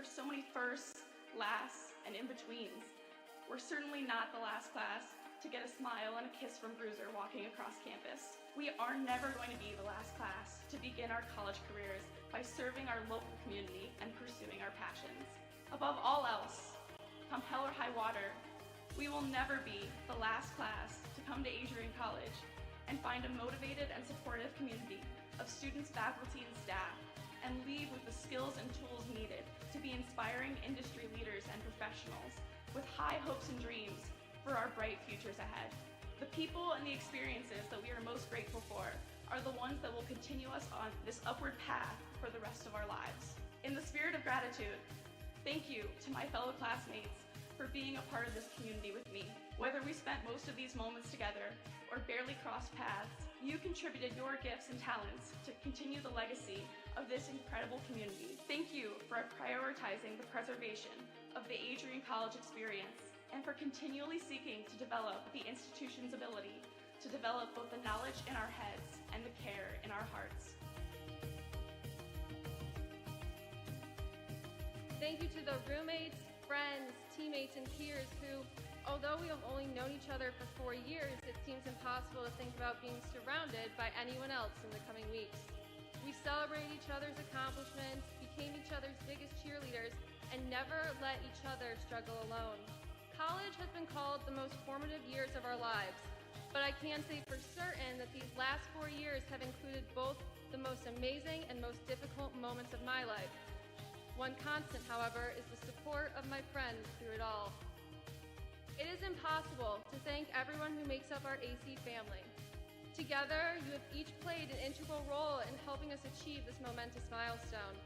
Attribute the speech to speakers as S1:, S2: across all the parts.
S1: so many firsts, lasts, and in-betweens. We're certainly not the last class to get a smile and a kiss from Bruiser walking across campus. We are never going to be the last class to begin our college careers by serving our local community and pursuing our passions. Above all else, come hell or high water, we will never be the last class to come to Adrian College and find a motivated and supportive community of students, faculty, and staff, and leave with the skills and tools needed to be inspiring industry leaders and professionals with high hopes and dreams for our bright futures ahead. The people and the experiences that we are most grateful for are the ones that will continue us on this upward path for the rest of our lives. In the spirit of gratitude, thank you to my fellow classmates for being a part of this community with me. Whether we spent most of these moments together or barely crossed paths, you contributed your gifts and talents to continue the legacy of this incredible community. Thank you for prioritizing the preservation of the Adrian College experience and for continually seeking to develop the institution's ability to develop both the knowledge in our heads and the care in our hearts.
S2: Thank you to the roommates, friends, teammates, and peers who, although we have only known each other for 4 years, it seems impossible to think about being surrounded by anyone else in the coming weeks. We celebrated each other's accomplishments, became each other's biggest cheerleaders, and never let each other struggle alone. College has been called the most formative years of our lives, but I can say for certain that these last 4 years have included both the most amazing and most difficult moments of my life. One constant, however, is the support of my friends through it all. It is impossible to thank everyone who makes up our AC family. Together, you have each played an integral role in helping us achieve this momentous milestone.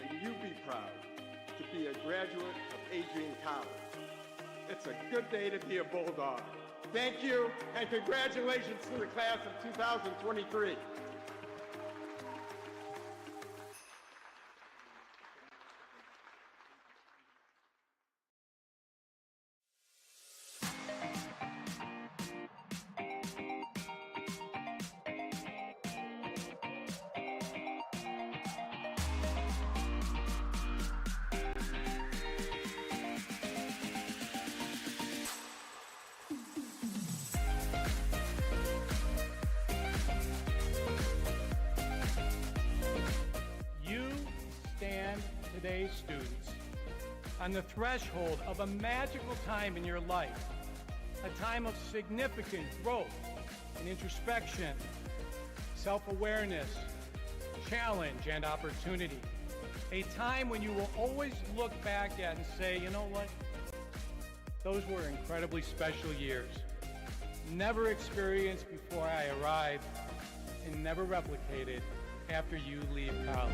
S3: And you be proud to be a graduate of Adrian College. It's a good day to be a Bulldog. Thank you, and congratulations to the class of 2023.
S4: Today's students on the threshold of a magical time in your life, a time of significant growth and introspection, self-awareness, challenge, and opportunity. A time when you will always look back at and say, you know what? Those were incredibly special years. Never experienced before I arrived and never replicated after you leave college.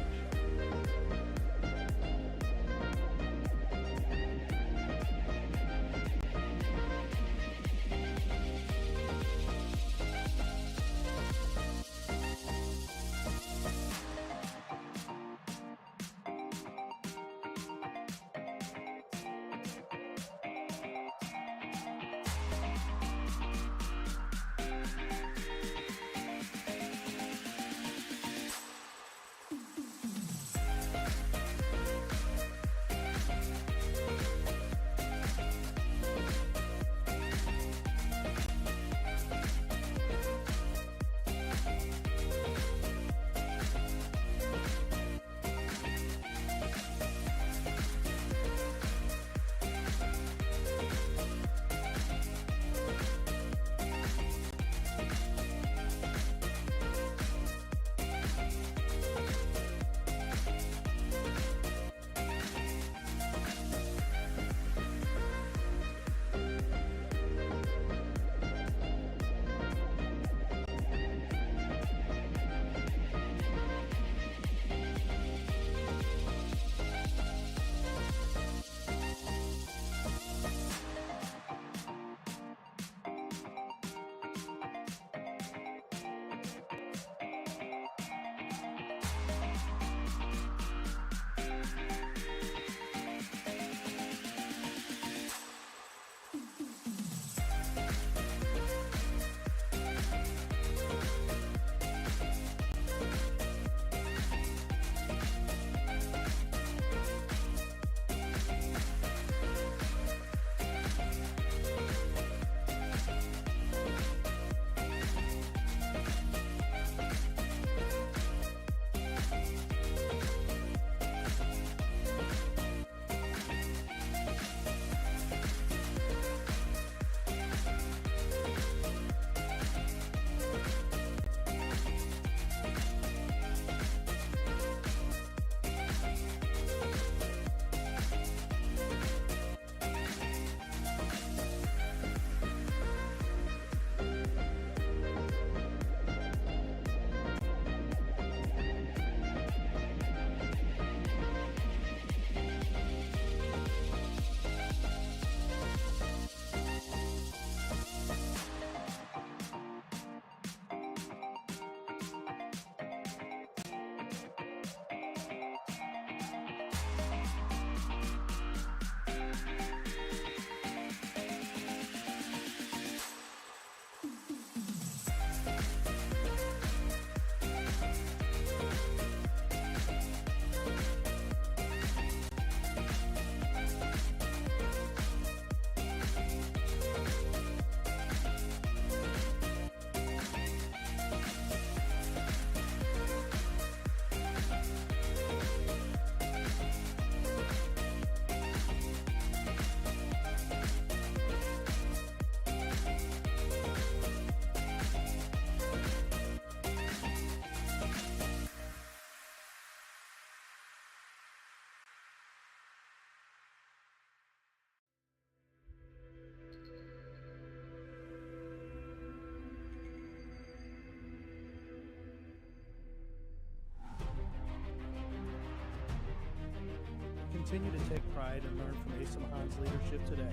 S5: continue to take pride and learn from Asa Mahan's leadership today.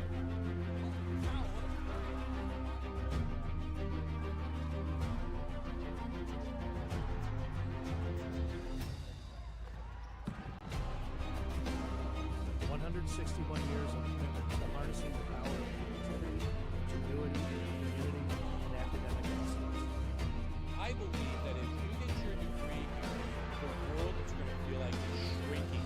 S5: Years of commitment to harnessing the power of creativity, ingenuity, community, and academic excellence.
S6: I believe that if you get your degree here, the world is going to feel like it's shrinking.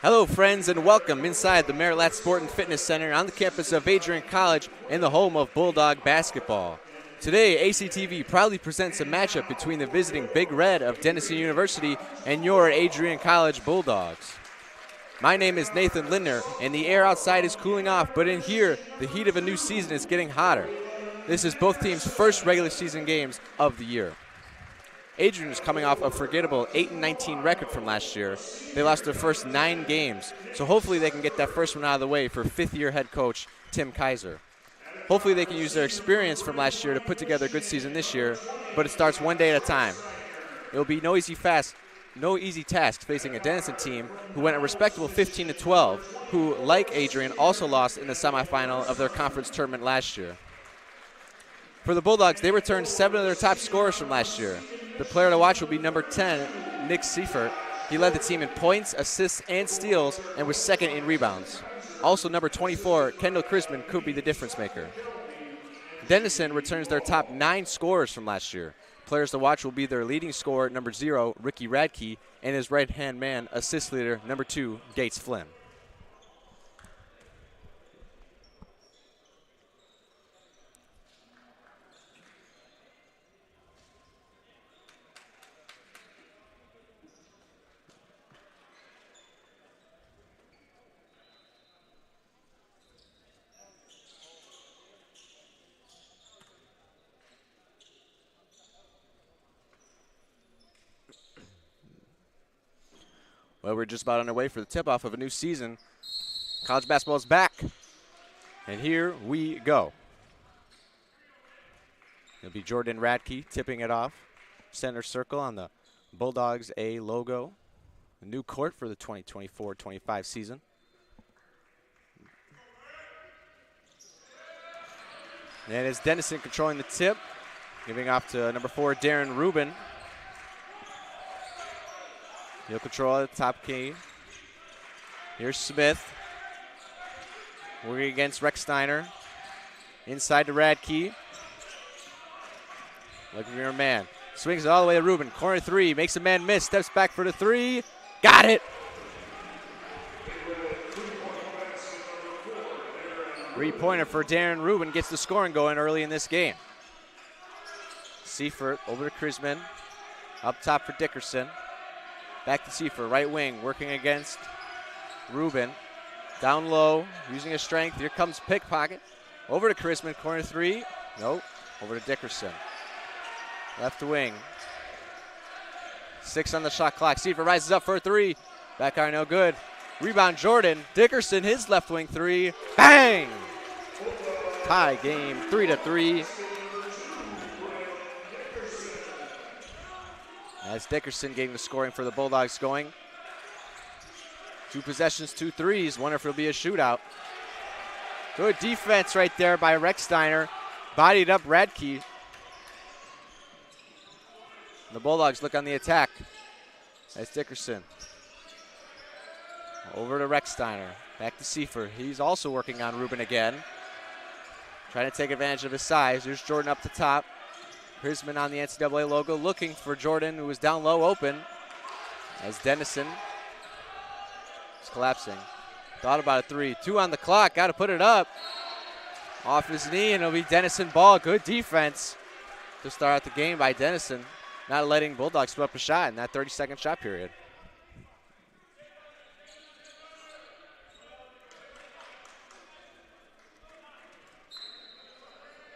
S7: Hello, friends, and welcome inside the Marilat Sport and Fitness Center on the campus of Adrian College and the home of Bulldog basketball. Today, ACTV proudly presents a matchup between the visiting Big Red of Denison University and your Adrian College Bulldogs. My name is Nathan Lindner, and the air outside is cooling off, but in here, the heat of a new season is getting hotter. This is both teams' first regular season games of the year. Adrian is coming off a forgettable 8-19 record from last year. They lost their first 9 games, so hopefully they can get that first one out of the way for fifth-year head coach Tim Kaiser. Hopefully they can use their experience from last year to put together a good season this year, but it starts one day at a time. It will be no easy no easy task facing a Denison team who went a respectable 15-12, who, like Adrian, also lost in the semifinal of their conference tournament last year. For the Bulldogs, they returned 7 of their top scorers from last year. The player to watch will be number 10, Nick Seifert. He led the team in points, assists, and steals, and was second in rebounds. Also, number 24, Kendall Chrisman, could be the difference maker. Denison returns their top 9 scorers from last year. Players to watch will be their leading scorer, number 0, Ricky Radke, and his right-hand man, assist leader, number 2, Gates Flynn. Well, we're just about on our way for the tip-off of a new season. College basketball is back, and here we go. It'll be Jordan Radke tipping it off. Center circle on the Bulldogs A logo. A new court for the 2024-25 season. And it's Denison controlling the tip, giving off to number 4, Darren Rubin. He'll control at the top key. Here's Smith. Working against Rex Steiner. Inside to Radke. Looking for your man. Swings it all the way to Rubin. Corner 3. Makes a man miss. Steps back for the 3. Got it! 3-pointer for Darren Rubin. Gets the scoring going early in this game. Seifert over to Chrisman. Up top for Dickerson. Back to Seifert, right wing, working against Rubin. Down low, using his strength. Here comes Pickpocket. Over to Chrisman, corner 3. Nope, over to Dickerson. Left wing. 6 on the shot clock. Seifert rises up for a 3. Back iron, no good. Rebound, Jordan. Dickerson, his left wing 3. Bang! Tie game, 3-3. As Dickerson getting the scoring for the Bulldogs going. 2 possessions, 2 threes. Wonder if it'll be a shootout. Good defense right there by Rex Steiner. Bodied up Radke. The Bulldogs look on the attack. That's Dickerson. Over to Rex Steiner. Back to Seifert. He's also working on Rubin again. Trying to take advantage of his size. Here's Jordan up the top. Chrisman on the NCAA logo, looking for Jordan, who was down low open. As Denison is collapsing. Thought about a 3. 2 on the clock, got to put it up. Off his knee, and it'll be Denison ball. Good defense to start out the game by Denison. Not letting Bulldogs put up a shot in that 30-second shot period.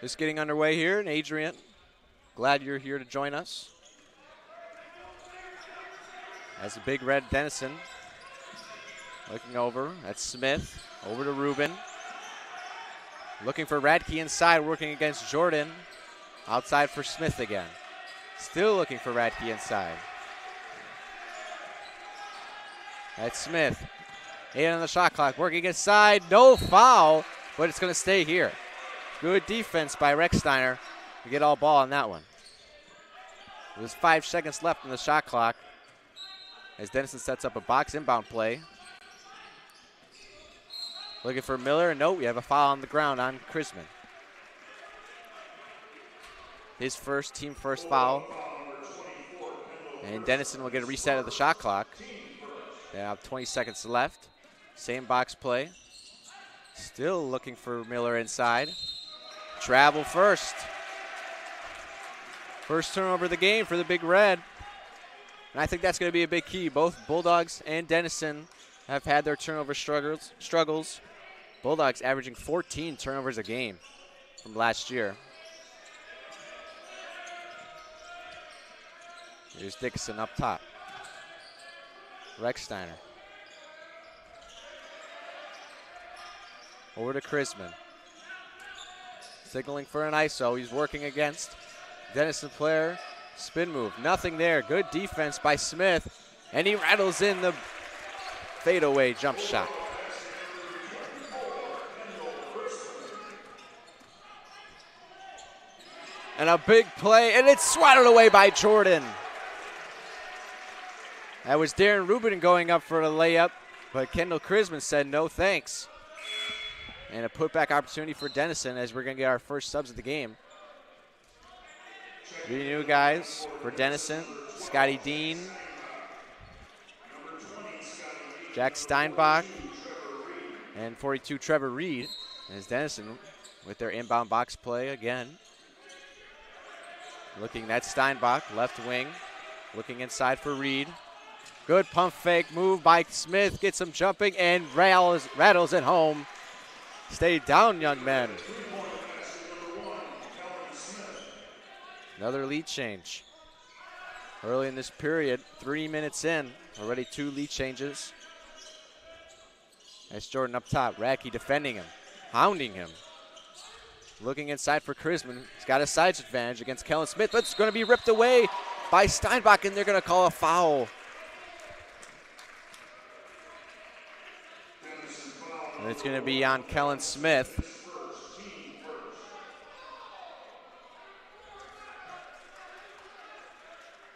S7: Just getting underway here, and Adrian, glad you're here to join us. As a big red Denison looking over. That's Smith. Over to Rubin. Looking for Radke inside, working against Jordan. Outside for Smith again. Still looking for Radke inside. That's Smith. 8 on the shot clock. Working inside. No foul, but it's going to stay here. Good defense by Rex Steiner to get all ball on that one. There's 5 seconds left in the shot clock as Denison sets up a box inbound play. Looking for Miller. No, we have a foul on the ground on Chrisman. His team first foul. And Denison will get a reset of the shot clock. They have 20 seconds left. Same box play. Still looking for Miller inside. Travel first. First turnover of the game for the Big Red. And I think that's going to be a big key. Both Bulldogs and Denison have had their turnover struggles. Bulldogs averaging 14 turnovers a game from last year. Here's Dickinson up top. Rex Steiner. Over to Chrisman. Signaling for an ISO. He's working against Denison player. Spin move. Nothing there. Good defense by Smith. And he rattles in the fadeaway jump shot. And a big play, and it's swatted away by Jordan. That was Darren Rubin going up for a layup, but Kendall Chrisman said no thanks. And a putback opportunity for Denison as we're going to get our first subs of the game. 3 new guys for Denison: Scotty Dean, Jack Steinbach, and 42 Trevor Reed. As Denison with their inbound box play again. Looking at Steinbach, left wing, looking inside for Reed. Good pump fake move by Smith, gets him jumping and rattles it home. Stay down, young men. Another lead change. Early in this period, 3 minutes in, already 2 lead changes. That's Jordan up top, Radke defending him, hounding him. Looking inside for Chrisman. He's got a size advantage against Kellen Smith, but it's going to be ripped away by Steinbach, and they're going to call a foul. And it's going to be on Kellen Smith.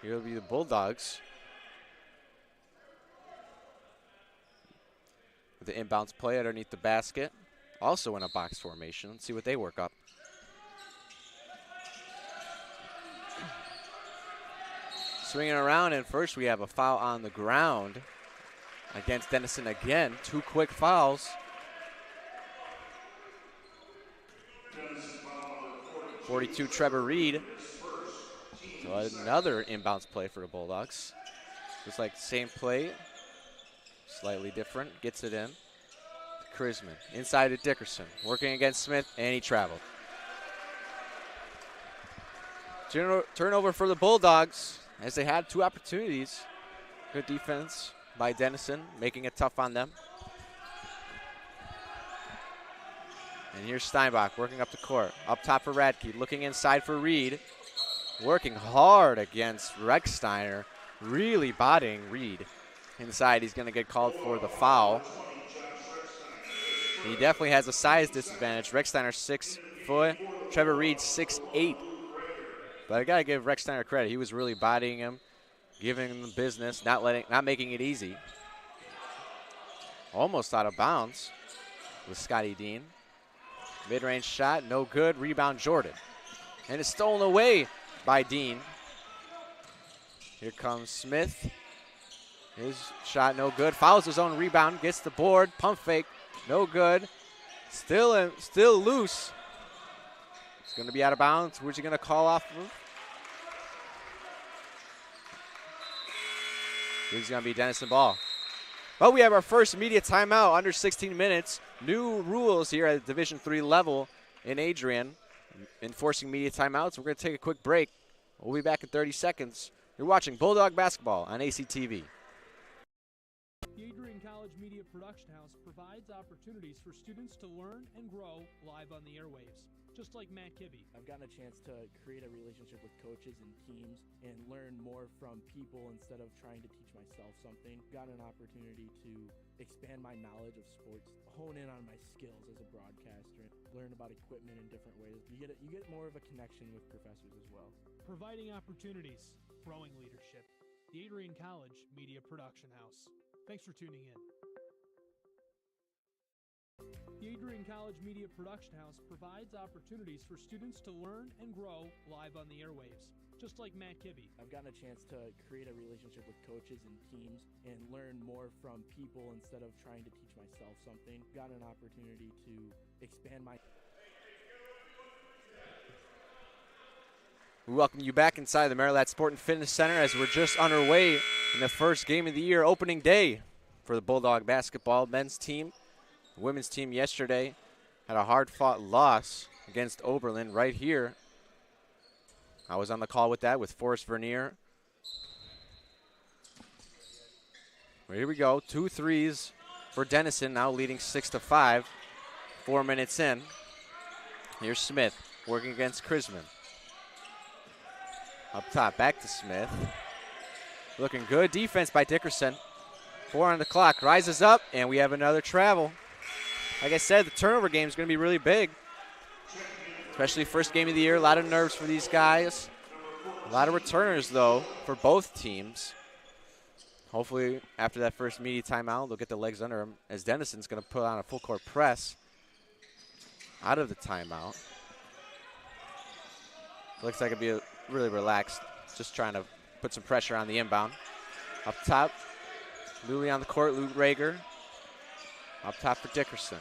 S7: Here will be the Bulldogs. With the inbounds play underneath the basket. Also in a box formation. Let's see what they work up. Swinging around, and first we have a foul on the ground against Denison again. 2 quick fouls. 42 Trevor Reed. So another inbounds play for the Bulldogs. Just like same play, slightly different. Gets it in. Chrisman inside to Dickerson, working against Smith, and he traveled. Turnover for the Bulldogs as they had 2 opportunities. Good defense by Denison, making it tough on them. And here's Steinbach working up the court. Up top for Radke, looking inside for Reed. Working hard against Rechsteiner, really bodying Reed. Inside, he's going to get called for the foul. He definitely has a size disadvantage. Rechsteiner 6 foot, Trevor Reed 6'8". But I gotta give Rechsteiner credit. He was really bodying him, giving him the business, not making it easy. Almost out of bounds with Scotty Dean. Mid-range shot, no good. Rebound Jordan, and it's stolen away by Dean. Here comes Smith. His shot no good. Fouls his own rebound. Gets the board. Pump fake. No good. Still loose. It's going to be out of bounds. Who's he going to call off of? This is going to be Denison ball. But we have our first immediate timeout under 16 minutes. New rules here at the Division III level in Adrian, enforcing immediate timeouts. We're going to take a quick break. We'll be back in 30 seconds. You're watching Bulldog Basketball on ACTV.
S5: The Adrian College Media Production House provides opportunities for students to learn and grow live on the airwaves, just like Matt Kibbe.
S8: I've gotten a chance to create a relationship with coaches and teams and learn more from people instead of trying to teach myself something. Got an opportunity to expand my knowledge of sports, hone in on my skills as a broadcaster, learn about equipment in different ways. You get more of a connection with professors as well.
S5: Providing opportunities, growing leadership. The Adrian College Media Production House. Thanks for tuning in. The Adrian College Media Production House provides opportunities for students to learn and grow live on the airwaves, just like Matt Kibbe.
S8: I've gotten a chance to create a relationship with coaches and teams and learn more from people instead of trying to teach myself something. Got an opportunity to expand my...
S7: We welcome you back inside the Marilat Sport and Fitness Center as we're just underway in the first game of the year, opening day for the Bulldog basketball men's team. The women's team yesterday had a hard-fought loss against Oberlin right here. I was on the call with that with Forrest Vernier. Well, here we go, 2 threes for Denison, now leading 6-5, 4 minutes in. Here's Smith working against Chrisman. Up top, back to Smith. Looking good defense by Dickerson. 4 on the clock. Rises up, and we have another travel. Like I said, the turnover game is going to be really big. Especially first game of the year. A lot of nerves for these guys. A lot of returners, though, for both teams. Hopefully, after that first media timeout, they'll get the legs under them, as Denison's going to put on a full-court press out of the timeout. Looks like it'll be really relaxed, just trying to put some pressure on the inbound. Up top, Luley on the court, Luke Rager. Up top for Dickerson.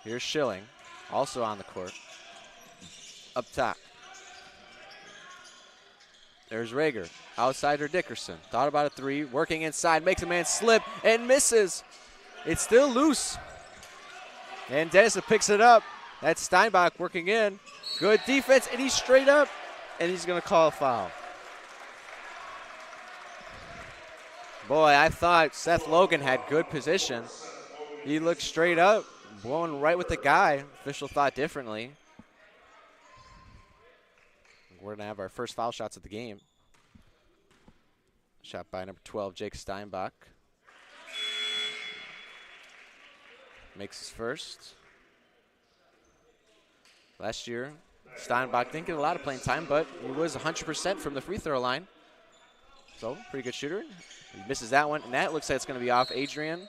S7: Here's Schilling, also on the court. Up top. There's Rager, outside for Dickerson. Thought about a three, working inside, makes a man slip and misses. It's still loose. And Denison picks it up. That's Steinbach working in. Good defense, and he's straight up, and he's going to call a foul. Boy, I thought Seth Logan had good position. He looked straight up, blowing right with the guy. Official thought differently. We're going to have our first foul shots of the game. Shot by number 12, Jake Steinbach. Makes his first. Last year, Steinbach didn't get a lot of playing time, but he was 100% from the free throw line. So, pretty good shooter. He misses that one, and that looks like it's going to be off Adrian.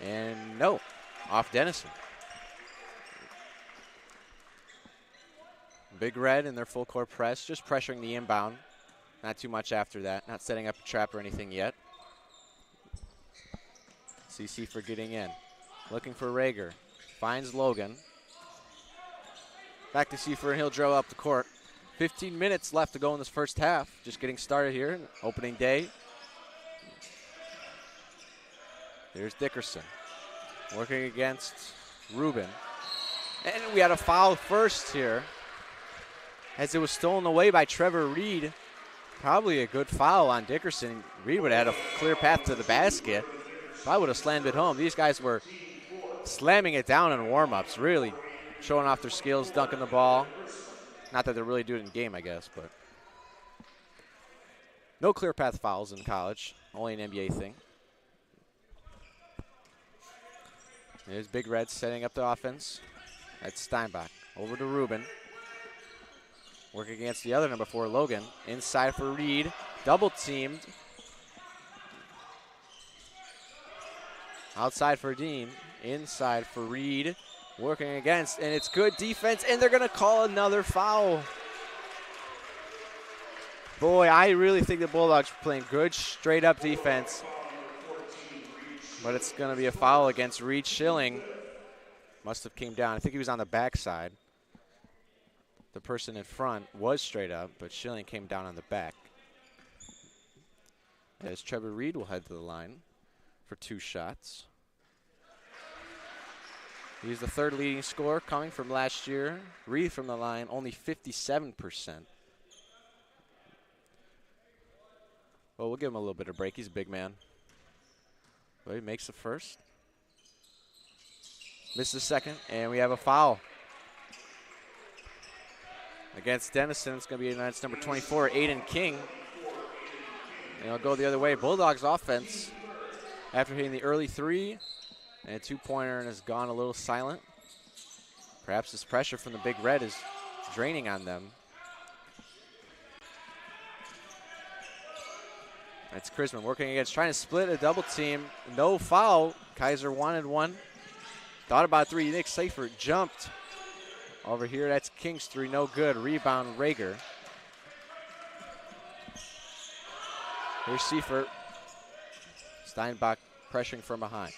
S7: And no, off Denison. Big Red in their full court press, just pressuring the inbound. Not too much after that, not setting up a trap or anything yet. CC for getting in. Looking for Rager. Finds Logan. Back to Seifer, and he'll draw up the court. 15 minutes left to go in this first half. Just getting started here, opening day. There's Dickerson. Working against Rubin. And we had a foul first here, as it was stolen away by Trevor Reed. Probably a good foul on Dickerson. Reed would have had a clear path to the basket. Probably would have slammed it home. These guys were slamming it down in warm-ups, really showing off their skills, dunking the ball. Not that they really do it in game, I guess, but no clear path fouls in college, only an NBA thing. There's Big Red setting up the offense. That's Steinbach. Over to Rubin. Working against the other number 4, Logan. Inside for Reed. Double teamed. Outside for Dean. Inside for Reed. Working against, and it's good defense, and they're going to call another foul. Boy, I really think the Bulldogs are playing good straight-up defense. But it's going to be a foul against Reed Schilling. Must have came down. I think he was on the backside. The person in front was straight up, but Schilling came down on the back. As Trevor Reed will head to the line for 2 shots. He's the 3rd leading scorer coming from last year. Reed from the line, only 57%. Well, we'll give him a little bit of break. He's a big man. But he makes the first. Misses the second, and we have a foul. Against Denison, it's going to be that's number 24, Aiden King. And it'll go the other way. Bulldogs offense, after hitting the early 3, and a 2-pointer, and has gone a little silent. Perhaps this pressure from the Big Red is draining on them. That's Chrisman working against, trying to split a double team. No foul. Kaiser wanted one. Thought about 3. Nick Seifert jumped. Over here, that's King's 3. No good. Rebound, Rager. Here's Seifert. Steinbach pressuring from behind.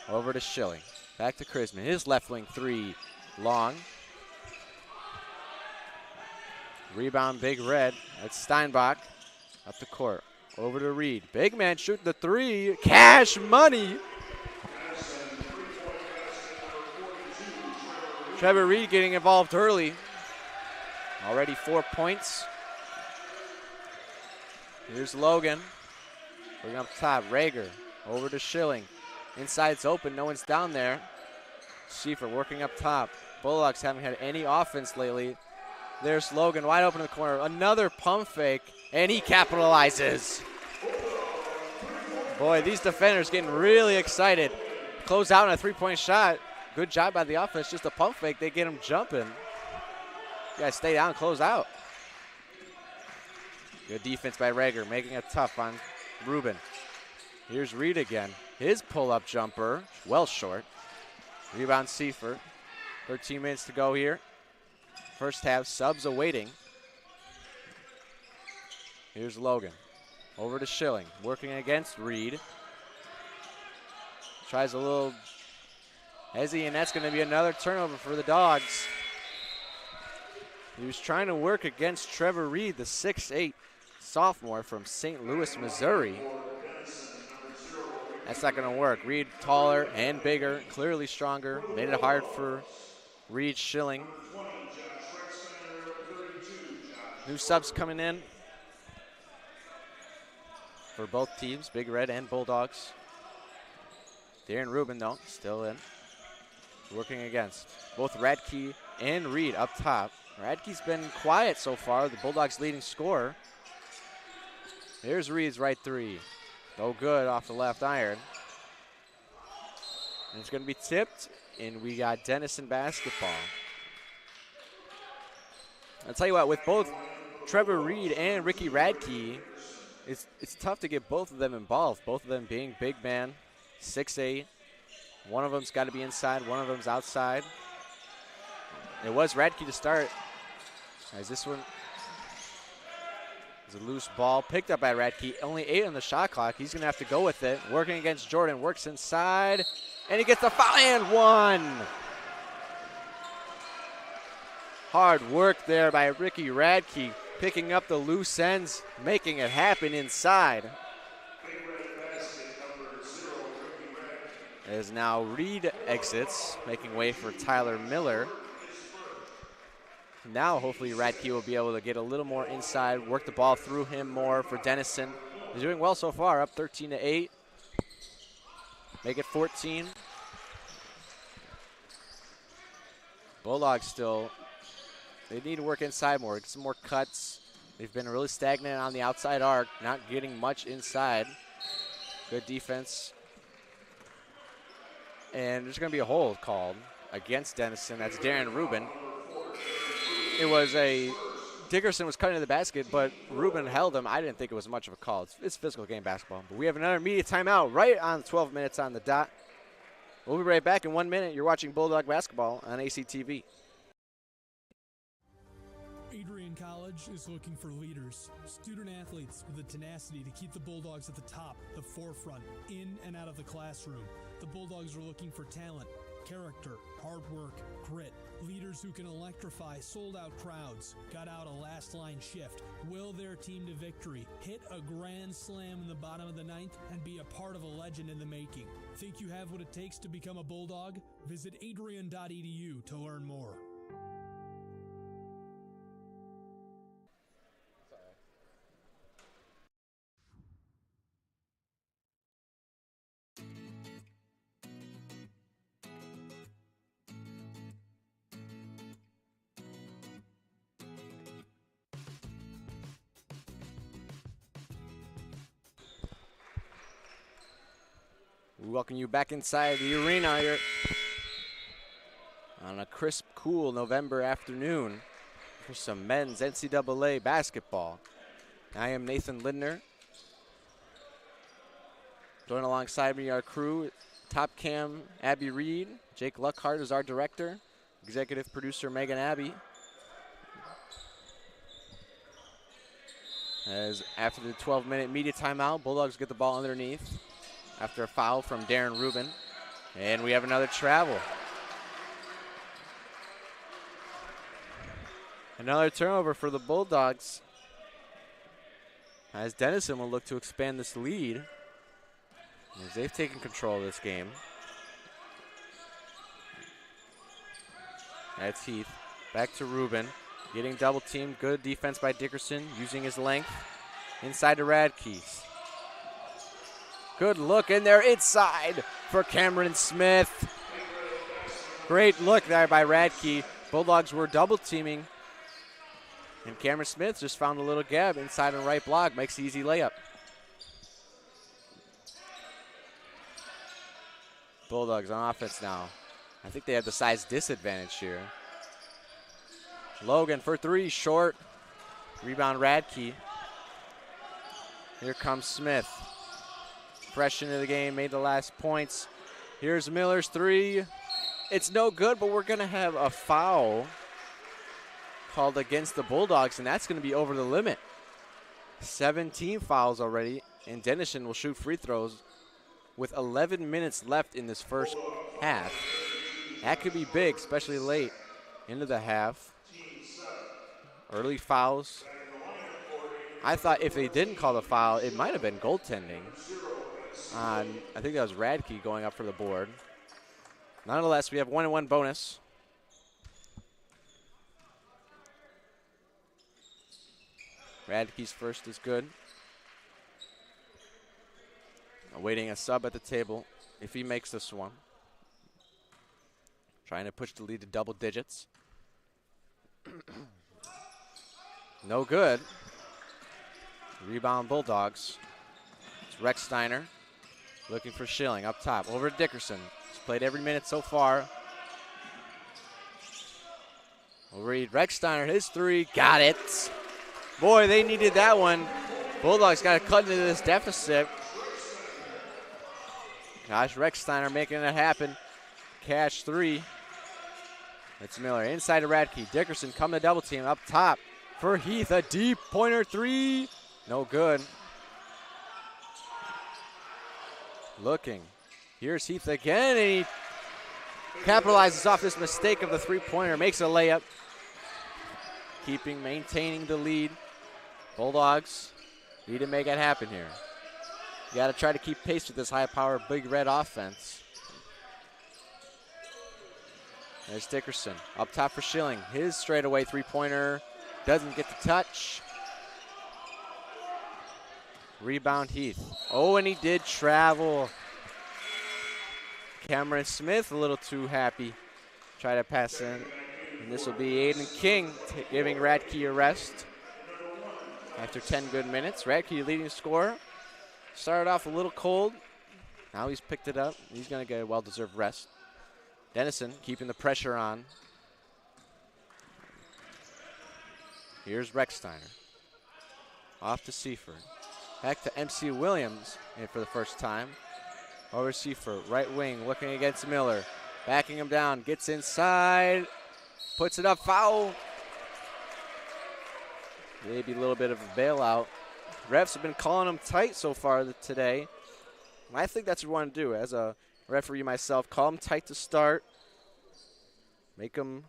S7: Over to Schilling. Back to Chrisman. His left wing 3, long. Rebound, Big Red. That's Steinbach. Up the court. Over to Reed. Big man shooting the 3. Cash money. Trevor Reed getting involved early. Already 4 points. Here's Logan. Looking up top. Rager. Over to Schilling. Inside's open. No one's down there. Schiefer working up top. Bulldogs haven't had any offense lately. There's Logan wide open in the corner. Another pump fake, and he capitalizes. Boy, these defenders getting really excited. Close out on a three-point shot. Good job by the offense. Just a pump fake. They get him jumping. You guys stay down, close out. Good defense by Rager, making it tough on Rubin. Here's Reed again. His pull-up jumper, well short. Rebound Seifert. 13 minutes to go here. First half, subs awaiting. Here's Logan. Over to Schilling, working against Reed. Tries a little hezzy, and that's going to be another turnover for the Dogs. He was trying to work against Trevor Reed, the 6'8" sophomore from St. Louis, Missouri. That's not going to work. Reed taller and bigger, clearly stronger. Made it hard for Reed. Schilling. New subs coming in for both teams, Big Red and Bulldogs. Darren Rubin, though, still in. Working against both Radke and Reed up top. Radke's been quiet so far, the Bulldogs' leading scorer. Here's Reed's right three. No good off the left iron. And it's going to be tipped, and we got Denison basketball. I'll tell you what, with both Trevor Reed and Ricky Radke, it's tough to get both of them involved, both of them being big man, 6'8". One of them's got to be inside, one of them's outside. It was Radke to start. As this one is a loose ball picked up by Radke. Only 8 on the shot clock. He's going to have to go with it. Working against Jordan. Works inside. And he gets the foul and one. Hard work there by Ricky Radke. Picking up the loose ends. Making it happen inside. As now Reed exits. Making way for Tyler Miller. Now hopefully Radke will be able to get a little more inside, work the ball through him more for Denison. He's doing well so far, up 13-8. Make it 14. Bulldogs still, they need to work inside more, get some more cuts. They've been really stagnant on the outside arc, not getting much inside. Good defense. And there's going to be a hold called against Denison. That's Darren Rubin. It was Dickerson was cutting to the basket, but Rubin held him. I didn't think it was much of a call. It's physical game basketball. But we have another immediate timeout right on 12 minutes on the dot. We'll be right back in 1 minute. You're watching Bulldog basketball on ACTV.
S5: Adrian College is looking for leaders, student athletes with the tenacity to keep the Bulldogs at the top, the forefront, in and out of the classroom. The Bulldogs are looking for talent, character, hard work, grit, leaders who can electrify sold-out crowds, got out a last-line shift, will their team to victory, hit a grand slam in the bottom of the ninth, and be a part of a legend in the making. Think you have what it takes to become a Bulldog? Visit adrian.edu to learn more.
S7: We welcome you back inside the arena here on a crisp, cool November afternoon for some men's NCAA basketball. I am Nathan Lindner. Joined alongside me our crew, Top Cam Abby Reed, Jake Luckhart is our director, executive producer Megan Abbey. As after the 12-minute media timeout, Bulldogs get the ball underneath after a foul from Darren Rubin. And we have another travel. Another turnover for the Bulldogs, as Denison will look to expand this lead as they've taken control of this game. That's Heath. Back to Rubin. Getting double teamed. Good defense by Dickerson, using his length. Inside to Radke. Good look in there inside for Cameron Smith. Great look there by Radke. Bulldogs were double teaming And Cameron Smith just found a little gap inside and right block, makes the easy layup. Bulldogs on offense now. I think they have the size disadvantage here. Logan for three, short. Rebound Radke. Here comes Smith. Fresh into the game, made the last points. Here's Miller's three. It's no good, but we're going to have a foul called against the Bulldogs, and that's going to be over the limit. 17 fouls already, and Denison will shoot free throws with 11 minutes left in this first half. That could be big, especially late into the half. Early fouls. I thought if they didn't call the foul, it might have been goaltending. I think that was Radke going up for the board. Nonetheless, we have 1-1 bonus. Radke's first is good. Awaiting a sub at the table if he makes this one. Trying to push the lead to double digits. No good. Rebound Bulldogs. It's Rex Steiner looking for Schilling up top. Over to Dickerson. He's played every minute so far. We'll read Rex Steiner, his three. Got it. Boy, they needed that one. Bulldogs got to cut into this deficit. Gosh, Rex Steiner making it happen. Cash three. It's Miller inside to Radke. Dickerson coming to double team up top for Heath. A deep pointer three. No good. Looking. Here's Heath again, and he capitalizes off this mistake of the three-pointer. Makes a layup. Maintaining the lead. Bulldogs need to make it happen here. You got to try to keep pace with this high-power Big Red offense. There's Dickerson up top for Schilling. His straightaway three-pointer doesn't get the touch. Rebound Heath. Oh, and he did travel. Cameron Smith a little too happy. Try to pass in. And this will be Aiden King giving Radke a rest. After 10 good minutes, Radke leading scorer. Started off a little cold. Now he's picked it up. He's going to get a well-deserved rest. Denison keeping the pressure on. Here's Rex Steiner. Off to Seaford. Back to MC Williams for the first time. Over Seaford, right wing, looking against Miller. Backing him down, gets inside. Puts it up, foul. Maybe a little bit of a bailout. Refs have been calling them tight so far today. And I think that's what we want to do. As a referee myself, call them tight to start. Make them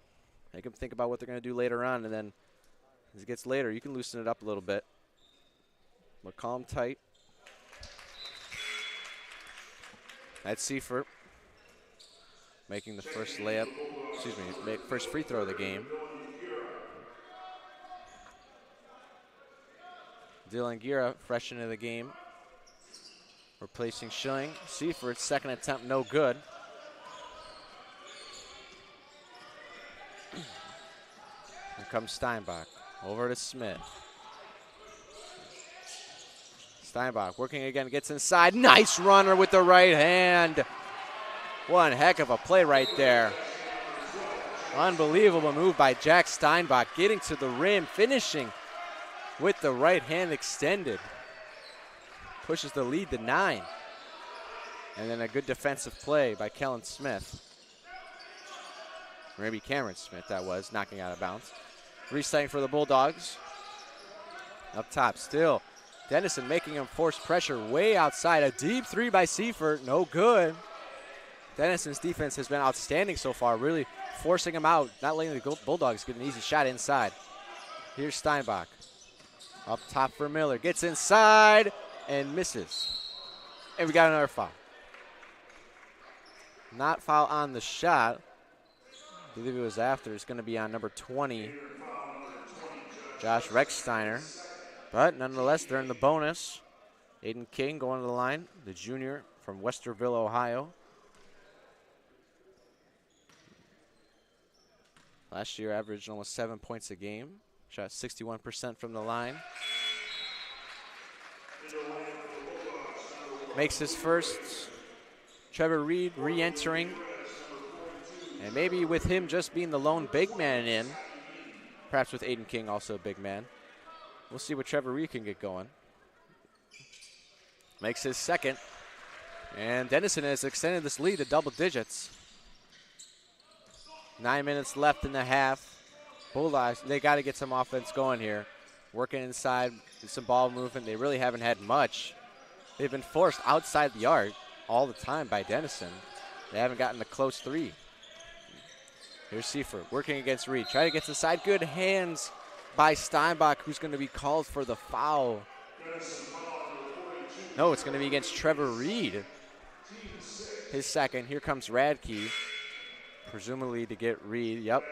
S7: think about what they're going to do later on. And then as it gets later, you can loosen it up a little bit. But call them tight. That's Seifert making the first layup. First free throw of the game. Dylan Gira, fresh into the game, replacing Schilling. Seifert's second attempt, no good. Here comes Steinbach. Over to Smith. Steinbach working again, gets inside. Nice runner with the right hand. One heck of a play right there. Unbelievable move by Jack Steinbach, getting to the rim, finishing with the right hand extended. Pushes the lead to 9. And then a good defensive play by Kellen Smith. Or maybe Cameron Smith, that was, knocking out of bounds. Restarting for the Bulldogs. Up top still. Denison making him force pressure way outside. A deep three by Seifert, no good. Denison's defense has been outstanding so far, really forcing him out, not letting the Bulldogs get an easy shot inside. Here's Steinbach. Up top for Miller, gets inside and misses. And we got another foul. Not foul on the shot. I believe it was after. It's going to be on number 20, Josh Rechsteiner. But nonetheless, they're in the bonus. Aiden King going to the line, the junior from Westerville, Ohio. Last year averaged almost 7 points a game. Shot 61% from the line. Makes his first. Trevor Reed re-entering. And maybe with him just being the lone big man in, perhaps with Aiden King also a big man, we'll see what Trevor Reed can get going. Makes his second. And Denison has extended this lead to double digits. 9 minutes left in the half. Bulldogs, they got to get some offense going here. Working inside, some ball movement. They really haven't had much. They've been forced outside the arc all the time by Denison. They haven't gotten a close three. Here's Seifert working against Reed. Try to get to the side. Good hands by Steinbach, who's going to be called for the foul. No, it's going to be against Trevor Reed. His second. Here comes Radke, presumably to get Reed. Yep.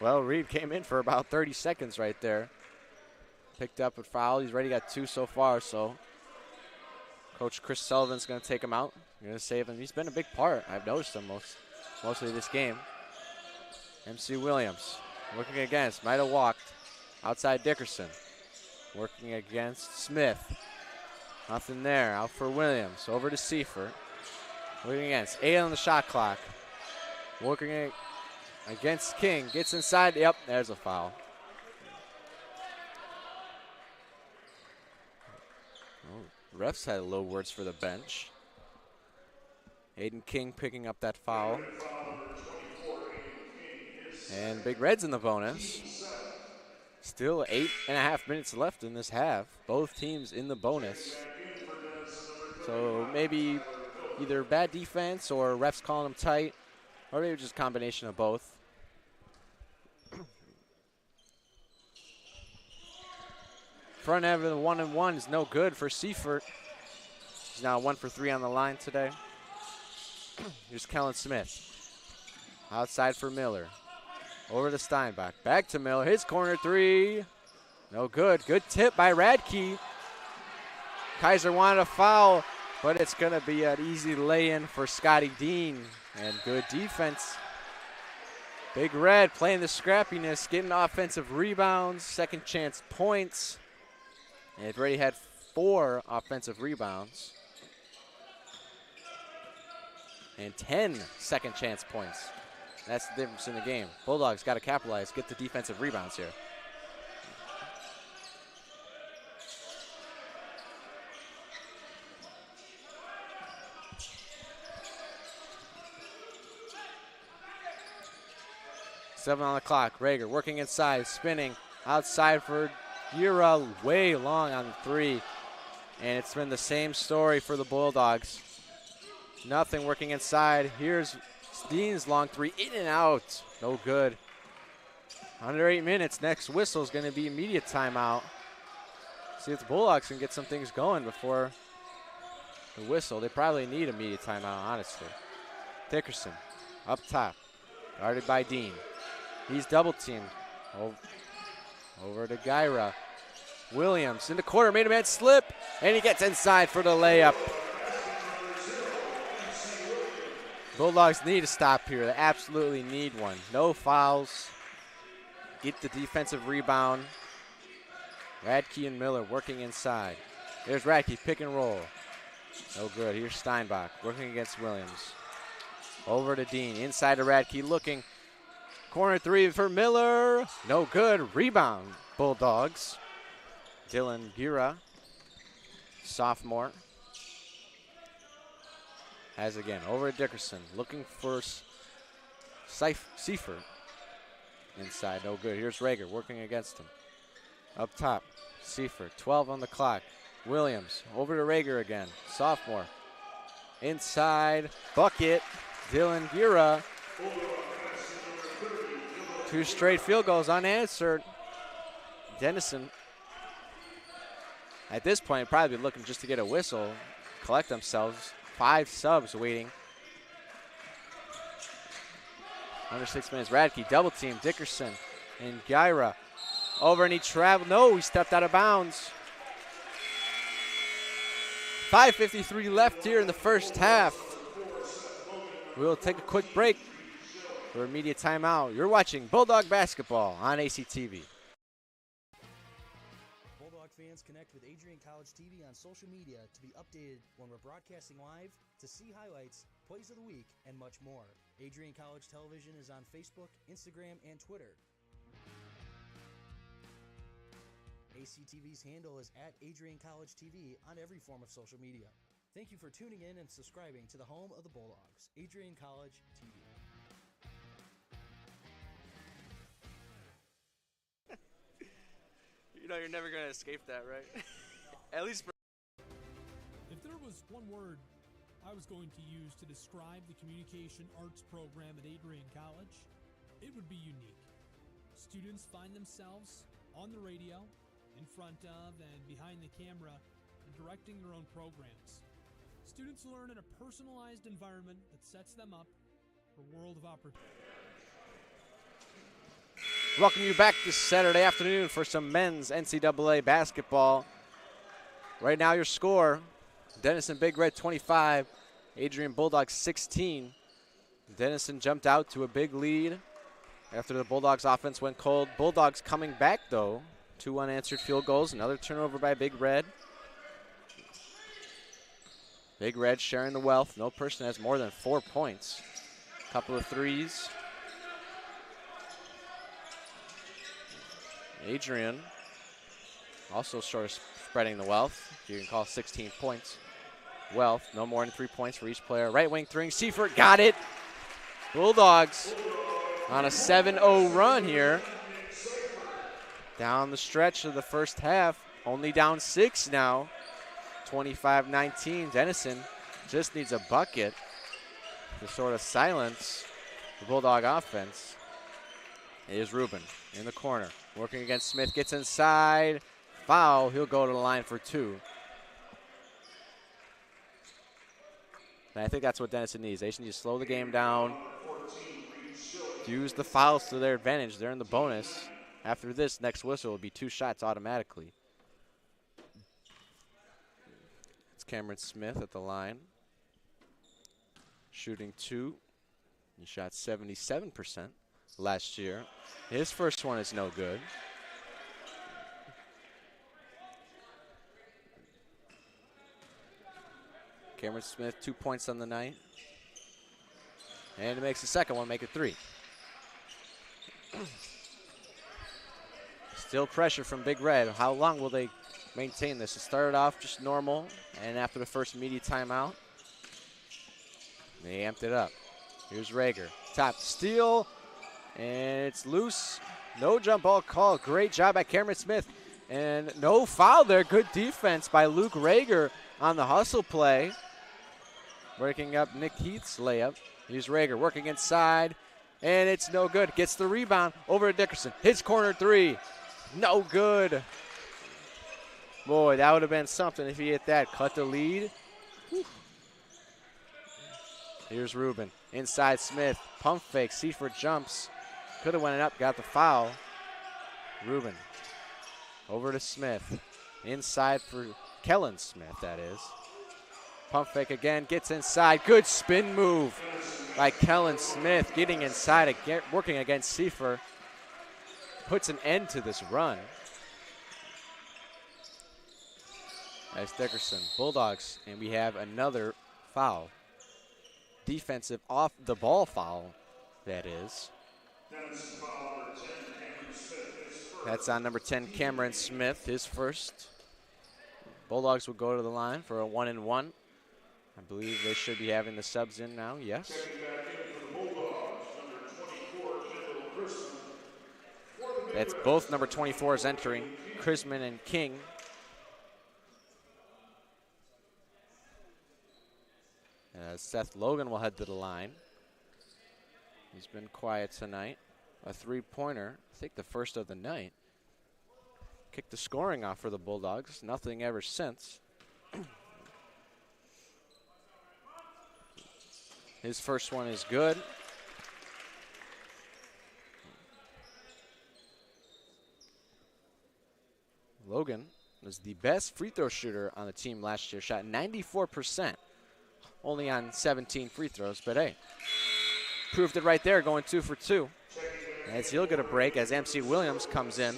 S7: Well, Reed came in for about 30 seconds right there. Picked up a foul. He's already got 2 so far, so Coach Chris Sullivan's going to take him out. Going to save him. He's been a big part. I've noticed him mostly this game. MC Williams working against. Might have walked. Outside Dickerson. Working against Smith. Nothing there. Out for Williams. Over to Seifert. Working against. 8 on the shot clock. Working against King. Gets inside. Yep, there's a foul. Oh, refs had low words for the bench. Aiden King picking up that foul. And Big Red's in the bonus. Still 8.5 minutes left in this half. Both teams in the bonus. So maybe either bad defense or refs calling them tight, or maybe just a combination of both. Front end of the 1-and-1 is no good for Seifert. He's now 1 for 3 on the line today. Here's Kellen Smith. Outside for Miller. Over to Steinbach. Back to Miller. His corner 3. No good. Good tip by Radke. Kaiser wanted a foul, but it's going to be an easy lay-in for Scotty Dean. And good defense. Big Red playing the scrappiness, getting offensive rebounds, second chance points. And they've already had 4 offensive rebounds. And 10 second chance points. That's the difference in the game. Bulldogs got to capitalize, get the defensive rebounds here. Seven on the clock. Rager working inside, spinning outside for Gira, way long on the 3. And it's been the same story for the Bulldogs. Nothing working inside. Here's Dean's long 3, in and out. No good. Under 8 minutes. Next whistle is going to be immediate timeout. See if the Bulldogs can get some things going before the whistle. They probably need immediate timeout, honestly. Dickerson up top. Guarded by Dean. He's double teamed. Over to Gyra. Williams in the corner, made a man slip, and he gets inside for the layup. Bulldogs need a stop here. They absolutely need one. No fouls. Get the defensive rebound. Radke and Miller working inside. There's Radke, pick and roll. No good. Here's Steinbach working against Williams. Over to Dean, inside to Radke, looking. Corner 3 for Miller. No good. Rebound, Bulldogs. Dylan Gira, sophomore. Has again. Over to Dickerson. Looking for Seifert. Inside. No good. Here's Rager working against him. Up top. Seifert. 12 on the clock. Williams. Over to Rager again. Sophomore. Inside. Bucket. Dylan Gira. 2 straight field goals unanswered. Denison, at this point, probably looking just to get a whistle, collect themselves. 5 subs waiting. Under 6 minutes. Radke, double team. Dickerson and Gyra. Over and he traveled. No, he stepped out of bounds. 5:53 left here in the first half. We'll take a quick break. for a media timeout. You're watching Bulldog basketball on ACTV.
S9: Bulldog fans, connect with Adrian College TV on social media to be updated when we're broadcasting live, to see highlights, plays of the week, and much more. Adrian College Television is on Facebook, Instagram, and Twitter. ACTV's handle is at Adrian College TV on every form of social media. Thank you for tuning in and subscribing to the home of the Bulldogs, Adrian College TV.
S7: You know you're never going to escape that, right? At least for...
S5: If there was one word I was going to use to describe the communication arts program at Adrian College, it would be unique. Students find themselves on the radio, in front of and behind the camera, and directing their own programs. Students learn in a personalized environment that sets them up for a world of opportunity.
S7: Welcome you back this Saturday afternoon for some men's NCAA basketball. Right now your score, Denison Big Red 25, Adrian Bulldogs 16. Denison jumped out to a big lead after the Bulldogs offense went cold. Bulldogs coming back though, 2 unanswered field goals, another turnover by Big Red. Big Red sharing the wealth. No person has more than 4 points. Couple of threes. Adrian also sort of spreading the wealth. You can call 16 points. Wealth, no more than 3 points for each player. Right wing three, Seifert got it. Bulldogs on a 7-0 run here. Down the stretch of the first half, only down 6 now. 25-19, Denison just needs a bucket to sort of silence the Bulldog offense. Here's Rubin in the corner, working against Smith, gets inside, foul, he'll go to the line for 2. And I think that's what Denison needs. They just need to slow the game down, use the fouls to their advantage. They're in the bonus. After this, next whistle will be 2 shots automatically. Cameron Smith at the line, shooting 2. He shot 77% last year. His first one is no good. Cameron Smith, 2 points on the night. And he makes the second one, make it 3. Still pressure from Big Red. How long will they maintain this? It started off just normal, and after the first media timeout, they amped it up. Here's Rager, top steal, and it's loose. No jump ball call. Great job by Cameron Smith, and no foul there. Good defense by Luke Rager on the hustle play, breaking up Nick Heath's layup. Here's Rager working inside, and it's no good. Gets the rebound over to Dickerson. Hits corner 3, no good. Boy, that would have been something if he hit that. Cut the lead. Whew. Here's Rubin. Inside Smith. Pump fake. Seifert jumps. Could have went up. Got the foul. Rubin. Over to Smith. Inside for Kellen Smith, that is. Pump fake again. Gets inside. Good spin move by Kellen Smith. Getting inside, again, working against Seifert. Puts an end to this run. As Dickerson, Bulldogs, and we have another foul. Defensive off the ball foul, that is. That's on number 10, Cameron Smith, his first. Bulldogs will go to the line for a 1-and-1. I believe they should be having the subs in now, yes. That's both number 24s entering, Chrisman and King. Seth Logan will head to the line. He's been quiet tonight. A 3-pointer, I think the first of the night. Kicked the scoring off for the Bulldogs. Nothing ever since. His first one is good. Logan was the best free throw shooter on the team last year. Shot 94%. Only on 17 free throws, but hey, proved it right there, going 2 for 2. As he'll get a break as MC Williams comes in.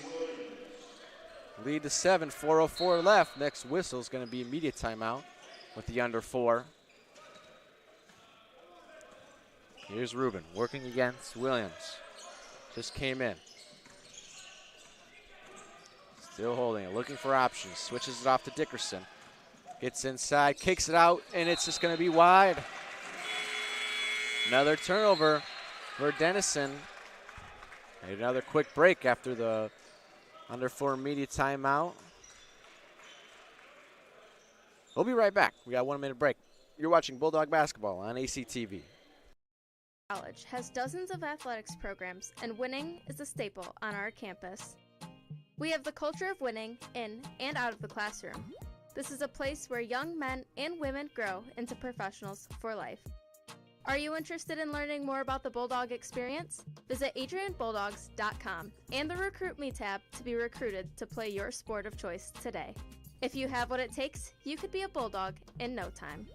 S7: Lead to 7, 4:04 left. Next whistle is going to be immediate timeout with the under 4. Here's Rubin working against Williams. Just came in. Still holding it, looking for options. Switches it off to Dickerson. Gets inside, kicks it out, and it's just going to be wide. Another turnover for Denison. And another quick break after the under 4 immediate timeout. We'll be right back. We got a 1-minute break. You're watching Bulldog Basketball on ACTV.
S10: College has dozens of athletics programs, and winning is a staple on our campus. We have the culture of winning in and out of the classroom. This is a place where young men and women grow into professionals for life. Are you interested in learning more about the Bulldog experience? Visit adrianbulldogs.com and the Recruit Me tab to be recruited to play your sport of choice today. If you have what it takes, you could be a Bulldog in no time.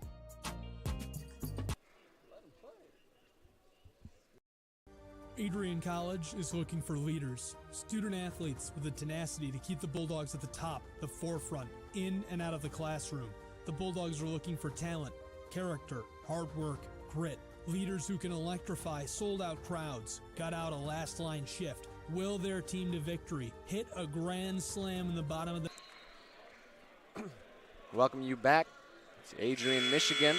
S5: Adrian College is looking for leaders, student athletes with the tenacity to keep the Bulldogs at the top, the forefront, in and out of the classroom. The Bulldogs are looking for talent, character, hard work, grit, leaders who can electrify sold-out crowds, gut out a last-line shift, will their team to victory, hit a grand slam in the bottom of the...
S7: Welcome you back to Adrian, Michigan.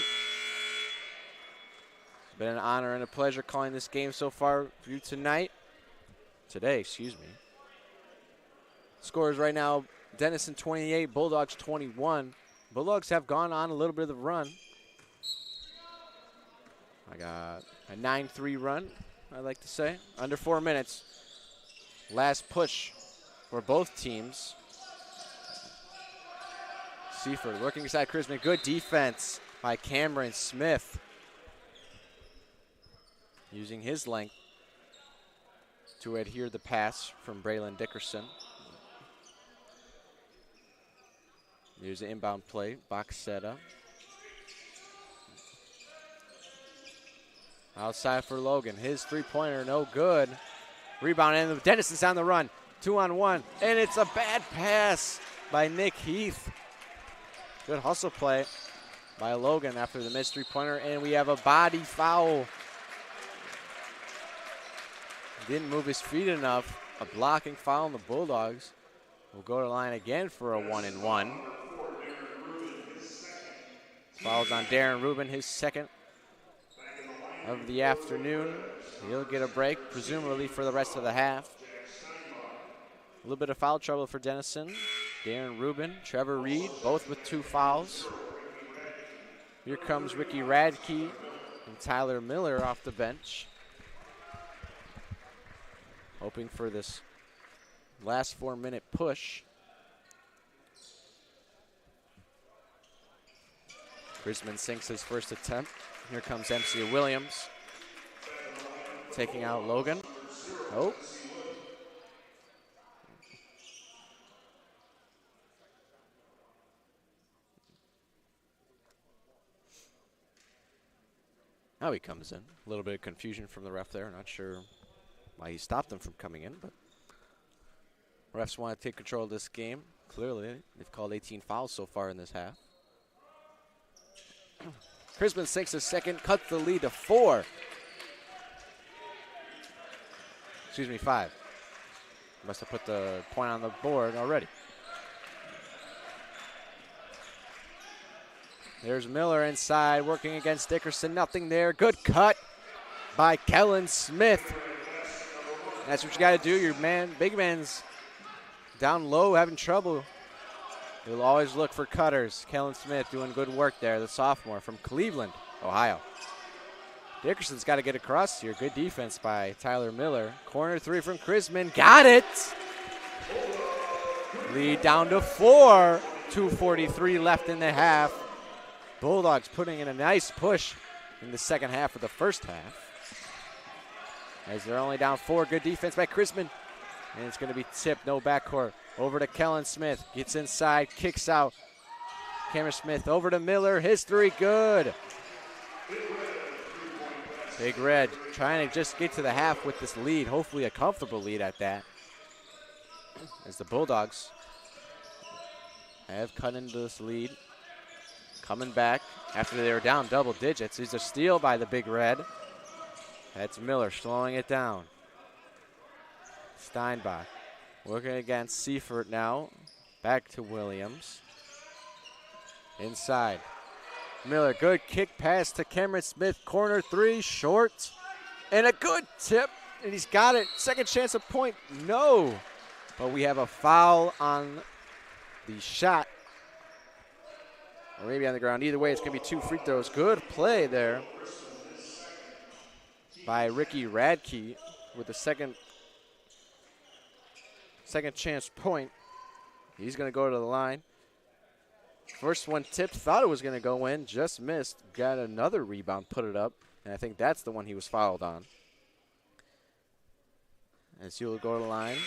S7: It's been an honor and a pleasure calling this game so far for you tonight. Today, excuse me. Scores right now, Denison 28, Bulldogs 21. Bulldogs have gone on a little bit of a run. I got a 9-3 run, I'd like to say. Under 4 minutes. Last push for both teams. Seaford working inside Chrisman. Good defense by Cameron Smith. Using his length to adhere the pass from Braylon Dickerson. Here's an inbound play, Boxetta. Outside for Logan, his three-pointer no good. Rebound, and Denison's on the run. 2-on-1, and it's a bad pass by Nick Heath. Good hustle play by Logan after the missed three-pointer, and we have a body foul. Didn't move his feet enough. A blocking foul on the Bulldogs. We'll go to the line again for a 1-and-1. Fouls on Darren Rubin, his second of the afternoon. He'll get a break, presumably for the rest of the half. A little bit of foul trouble for Denison. Darren Rubin, Trevor Reed, both with 2 fouls. Here comes Ricky Radke and Tyler Miller off the bench. Hoping for this last 4-minute push. Brisman sinks his first attempt. Here comes MC Williams. Taking out Logan. Oh. Now he comes in. A little bit of confusion from the ref there. Not sure why he stopped them from coming in, but refs want to take control of this game. Clearly, they've called 18 fouls so far in this half. Chrisman sinks his second, cuts the lead to 4. Excuse me, 5. Must have put the point on the board already. There's Miller inside, working against Dickerson. Nothing there. Good cut by Kellen Smith. That's what you got to do. Your man, big man's down low, having trouble. He'll always look for cutters. Kellen Smith doing good work there, the sophomore from Cleveland, Ohio. Dickerson's got to get across here. Good defense by Tyler Miller. Corner 3 from Chrisman. Got it! Lead down to 4. 2:43 left in the half. Bulldogs putting in a nice push in the second half of the first half. As they're only down 4. Good defense by Chrisman. And it's going to be tipped, no backcourt. Over to Kellen Smith. Gets inside, kicks out. Cameron Smith over to Miller. His 3 good. Big Red trying to just get to the half with this lead, hopefully a comfortable lead at that. As the Bulldogs have cut into this lead. Coming back after they were down double digits. There's a steal by the Big Red. That's Miller slowing it down. Steinbach working against Seifert now. Back to Williams. Inside. Miller, good kick pass to Cameron Smith. Corner three, short. And a good tip. And he's got it. Second chance of point. No. But we have a foul on the shot. Or maybe on the ground. Either way, it's going to be 2 free throws. Good play there by Ricky Radke with the second chance point. He's going to go to the line. First one tipped, thought it was going to go in, just missed. Got another rebound, put it up, and I think that's the one he was fouled on. As he'll go to the line.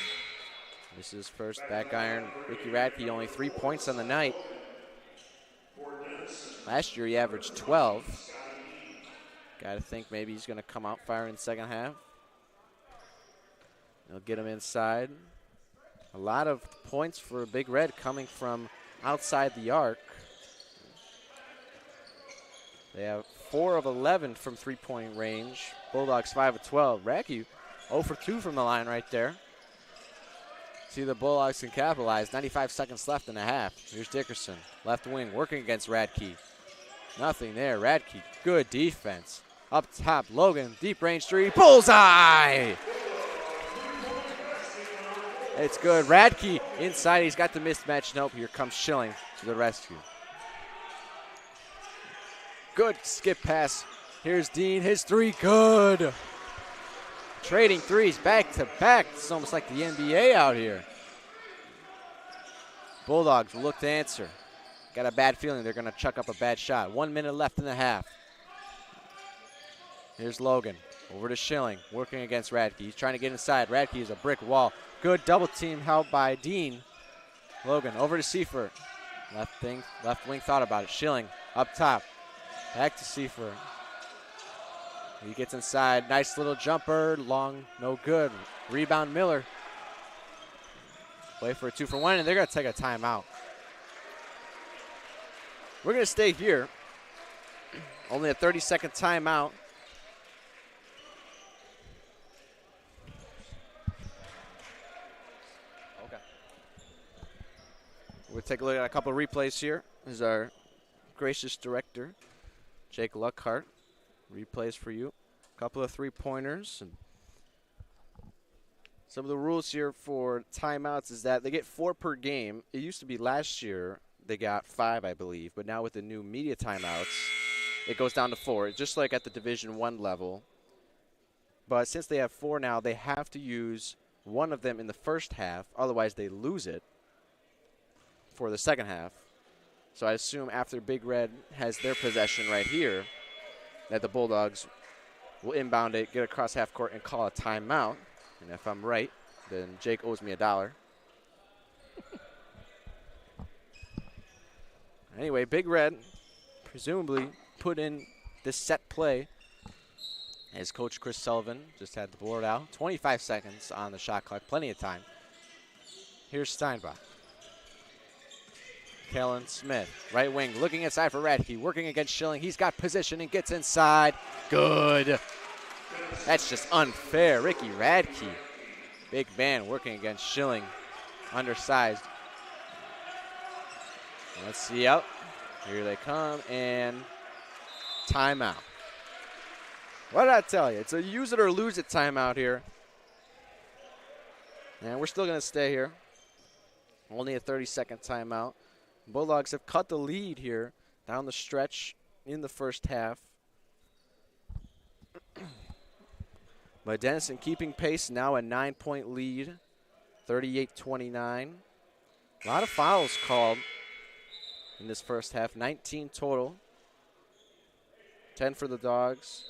S7: This is first back iron. Ricky Radke, only 3 points on the night. Last year he averaged 12. Got to think maybe he's going to come out firing in the second half. They'll get him inside. A lot of points for Big Red coming from outside the arc. They have 4 of 11 from three-point range. Bulldogs 5 of 12. Radke 0 for 2 from the line right there. See the Bulldogs can capitalize. 95 seconds left in the half. Here's Dickerson, left wing, working against Radke. Nothing there. Radke, good defense. Up top, Logan, deep range three, bullseye! It's good. Radke inside. He's got the mismatch. Nope. Here comes Schilling to the rescue. Good skip pass. Here's Dean. His three. Good. Trading threes back to back. It's almost like the NBA out here. Bulldogs will look to answer. Got a bad feeling they're going to chuck up a bad shot. 1 minute left in the half. Here's Logan. Over to Schilling. Working against Radke. He's trying to get inside. Radke is a brick wall. Good double team help by Dean. Logan over to Seifert. Left wing thought about it. Schilling up top. Back to Seifert. He gets inside. Nice little jumper. Long, no good. Rebound Miller. Wait for a 2-for-1, and they're going to take a timeout. We're going to stay here. Only a 30-second timeout. We'll take a look at a couple of replays here. This is our gracious director, Jake Luckhart. Replays for you. A couple of three-pointers. And some of the rules here for timeouts is that they get 4 per game. It used to be last year they got 5, I believe. But now with the new media timeouts, it goes down to 4, just like at the Division I level. But since they have 4 now, they have to use one of them in the first half. Otherwise, they lose it for the second half. So I assume after Big Red has their possession right here, that the Bulldogs will inbound it, get across half court, and call a timeout. And if I'm right, then Jake owes me $1. Anyway, Big Red presumably put in this set play as Coach Chris Sullivan just had the board out. 25 seconds on the shot clock, plenty of time. Here's Steinbach. Kellen Smith, right wing, looking inside for Radke, working against Schilling. He's got position and gets inside. Good. That's just unfair. Ricky Radke, big man, working against Schilling, undersized. Let's see out. Here they come, and timeout. What did I tell you? It's a use it or lose it timeout here. And we're still going to stay here. Only a 30-second timeout. Bulldogs have cut the lead here down the stretch in the first half. But Denison keeping pace, now a 9-point lead, 38-29. A lot of fouls called in this first half, 19 total. 10 for the Dogs,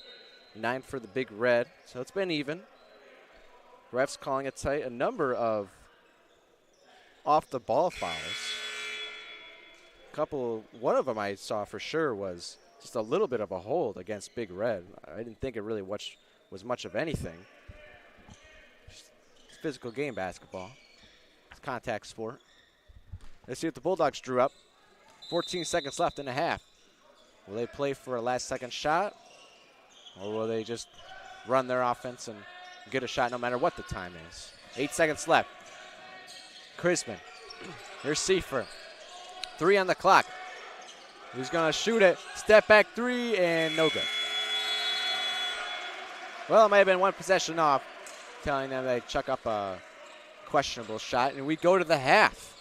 S7: 9 for the Big Red. So it's been even. Refs calling it tight. A number of off-the-ball fouls. One of them I saw for sure was just a little bit of a hold against Big Red. I didn't think it really was much of anything. It's physical game basketball. It's contact sport. Let's see what the Bulldogs drew up. 14 seconds left in the half. Will they play for a last-second shot, or will they just run their offense and get a shot no matter what the time is? 8 seconds left. Chrisman. Here's Seifer. 3 on the clock. He's going to shoot it. Step back 3, and no good. Well, it might have been one possession off, telling them they chuck up a questionable shot, and we go to the half.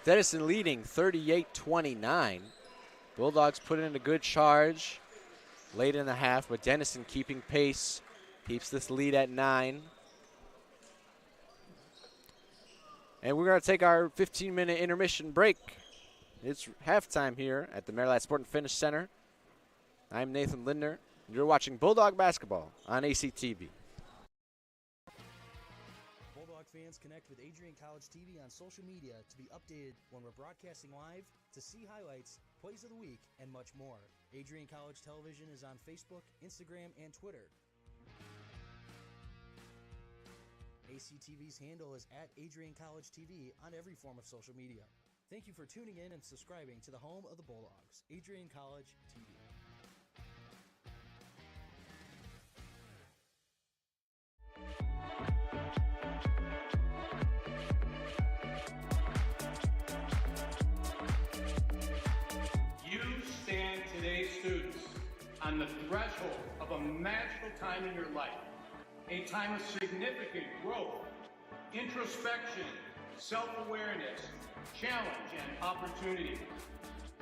S7: Denison leading 38-29. Bulldogs put in a good charge late in the half, but Denison keeping pace, keeps this lead at 9. And we're going to take our 15-minute intermission break. It's halftime here at the Maryland Sport and Fitness Center. I'm Nathan Lindner, and you're watching Bulldog basketball on ACTV.
S9: Bulldog fans, connect with Adrian College TV on social media to be updated when we're broadcasting live, to see highlights, plays of the week, and much more. Adrian College Television is on Facebook, Instagram, and Twitter. ACTV's handle is at Adrian College TV on every form of social media. Thank you for tuning in and subscribing to the home of the Bulldogs, Adrian College TV.
S4: You stand today, students, on the threshold of a magical time in your life, a time of significant growth, introspection, self-awareness, challenge, and opportunity.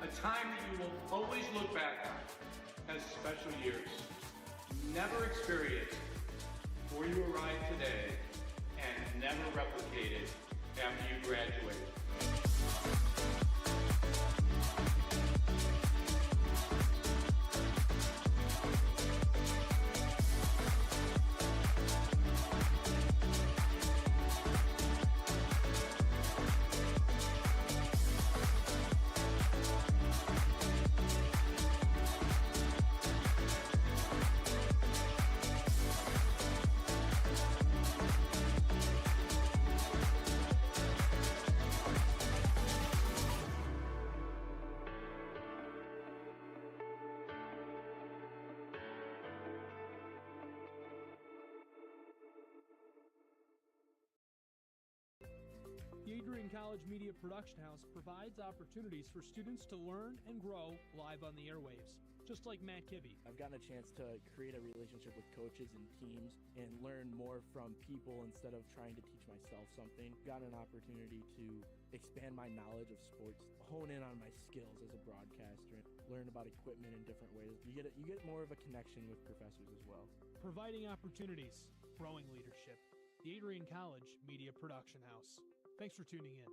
S4: A time that you will always look back on as special years. Never experienced before you arrive today, and never replicated after you graduate.
S5: The Adrian College Media Production House provides opportunities for students to learn and grow live on the airwaves, just like Matt Kibbe.
S8: I've gotten a chance to create a relationship with coaches and teams and learn more from people instead of trying to teach myself something. Got an opportunity to expand my knowledge of sports, hone in on my skills as a broadcaster, learn about equipment in different ways. You get more of a connection with professors as well.
S5: Providing opportunities, growing leadership. The Adrian College Media Production House. Thanks for tuning in.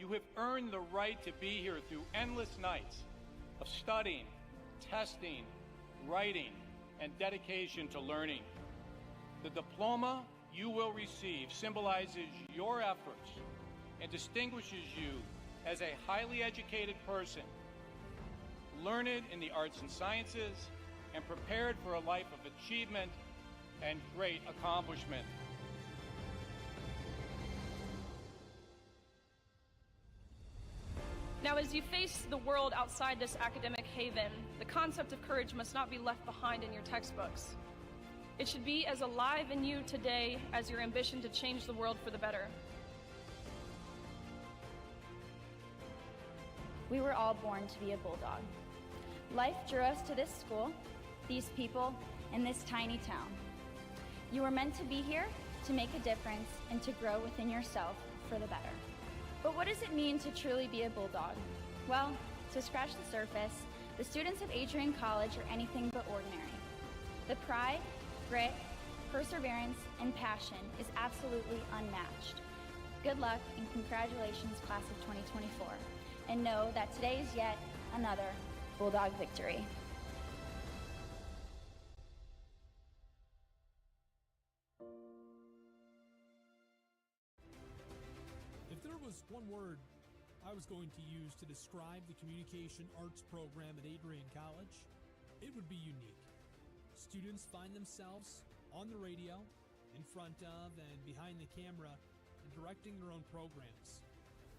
S4: You have earned the right to be here through endless nights of studying, testing, writing, and dedication to learning. The diploma you will receive symbolizes your efforts and distinguishes you as a highly educated person, learned in the arts and sciences, and prepared for a life of achievement and great accomplishment.
S1: Now, as you face the world outside this academic haven, the concept of courage must not be left behind in your textbooks. It should be as alive in you today as your ambition to change the world for the better.
S11: We were all born to be a Bulldog. Life drew us to this school, these people, and this tiny town. You were meant to be here to make a difference and to grow within yourself for the better. But what does it mean to truly be a Bulldog? Well, to scratch the surface, the students of Adrian College are anything but ordinary. The pride, grit, perseverance, and passion is absolutely unmatched. Good luck and congratulations, class of 2024. And know that today is yet another Bulldog victory.
S5: If there was one word I was going to use to describe the Communication Arts program at Adrian College, it would be unique. Students find themselves on the radio, in front of and behind the camera, and directing their own programs.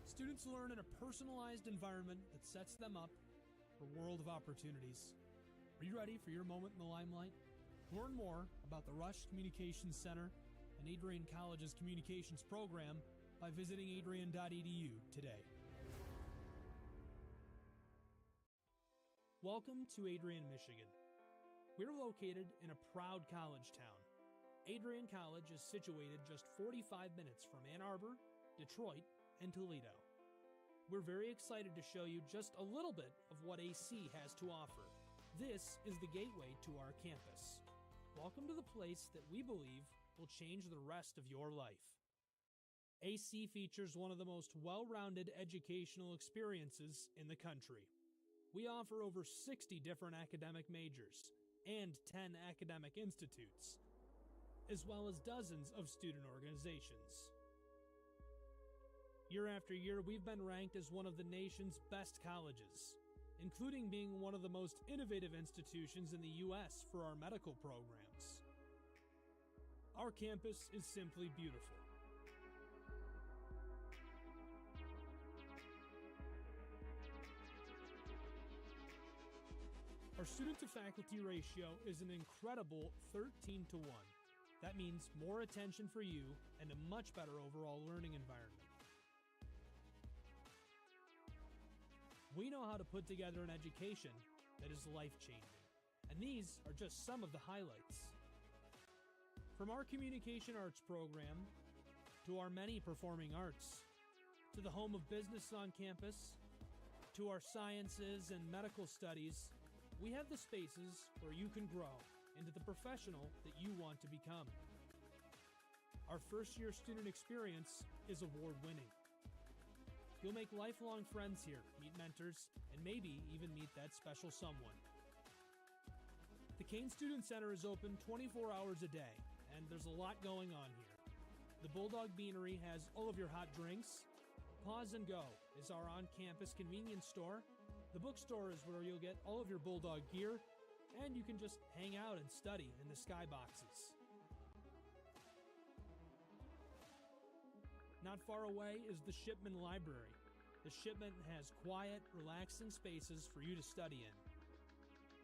S5: Students learn in a personalized environment that sets them up for a world of opportunities. Are you ready for your moment in the limelight? Learn more about the Rush Communications Center and Adrian College's communications program by visiting adrian.edu today. Welcome to Adrian, Michigan. We're located in a proud college town. Adrian College is situated just 45 minutes from Ann Arbor, Detroit, and Toledo. We're very excited to show you just a little bit of what AC has to offer. This is the gateway to our campus. Welcome to the place that we believe will change the rest of your life. AC features one of the most well-rounded educational experiences in the country. We offer over 60 different academic majors and 10 academic institutes, as well as dozens of student organizations. Year after year, we've been ranked as one of the nation's best colleges, including being one of the most innovative institutions in the U.S. for our medical programs. Our campus is simply beautiful. Our student-to-faculty ratio is an incredible 13 to 1. That means more attention for you and a much better overall learning environment. We know how to put together an education that is life-changing, and these are just some of the highlights. From our Communication Arts program, to our many performing arts, to the home of business on campus, to our sciences and medical studies, we have the spaces where you can grow into the professional that you want to become. Our first-year student experience is award-winning. You'll make lifelong friends here, meet mentors, and maybe even meet that special someone. The Kane Student Center is open 24 hours a day, and there's a lot going on here. The Bulldog Beanery has all of your hot drinks. Pause and Go is our on-campus convenience store. The bookstore is where you'll get all of your Bulldog gear, and you can just hang out and study in the skyboxes. Not far away is the Shipman Library. The Shipman has quiet, relaxing spaces for you to study in.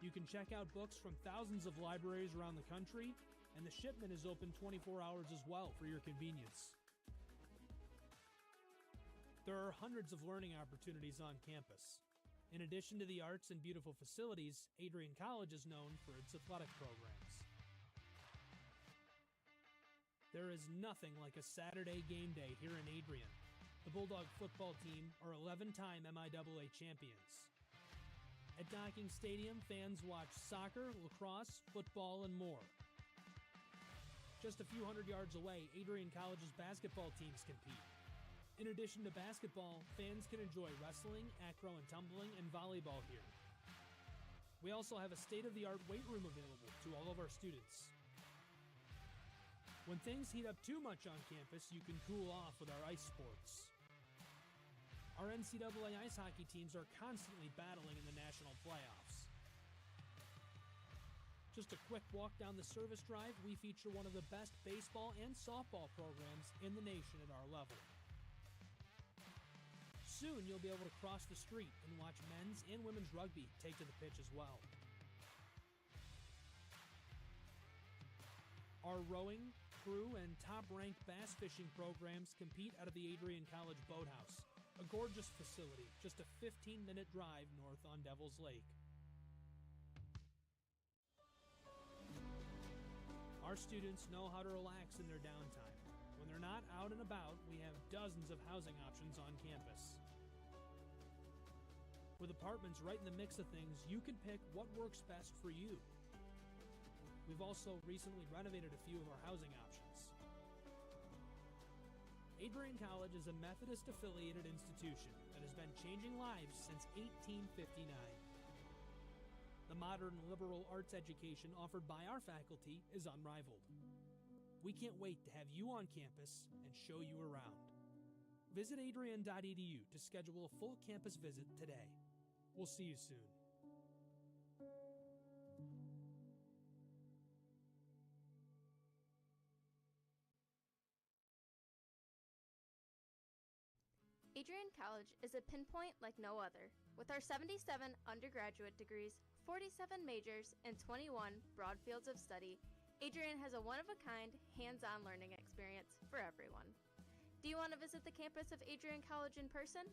S5: You can check out books from thousands of libraries around the country, and the Shipman is open 24 hours as well for your convenience. There are hundreds of learning opportunities on campus. In addition to the arts and beautiful facilities, Adrian College is known for its athletic programs. There is nothing like a Saturday game day here in Adrian. The Bulldog football team are 11-time MIAA champions. At Docking Stadium, fans watch soccer, lacrosse, football, and more. Just a few hundred yards away, Adrian College's basketball teams compete. In addition to basketball, fans can enjoy wrestling, acro and tumbling, and volleyball here. We also have a state-of-the-art weight room available to all of our students. When things heat up too much on campus, you can cool off with our ice sports. Our NCAA ice hockey teams are constantly battling in the national playoffs. Just a quick walk down the service drive, we feature one of the best baseball and softball programs in the nation at our level. Soon you'll be able to cross the street and watch men's and women's rugby take to the pitch as well. Our rowing, crew, and top-ranked bass fishing programs compete out of the Adrian College Boathouse, a gorgeous facility just a 15-minute drive north on Devil's Lake. Our students know how to relax in their downtime. When they're not out and about, we have dozens of housing options on campus. With apartments right in the mix of things, you can pick what works best for you. We've also recently renovated a few of our housing options. Adrian College is a Methodist-affiliated institution that has been changing lives since 1859. The modern liberal arts education offered by our faculty is unrivaled. We can't wait to have you on campus and show you around. Visit adrian.edu to schedule a full campus visit today. We'll see you soon.
S10: Adrian College is a pinpoint like no other. With our 77 undergraduate degrees, 47 majors, and 21 broad fields of study, Adrian has a one-of-a-kind, hands-on learning experience for everyone. Do you want to visit the campus of Adrian College in person?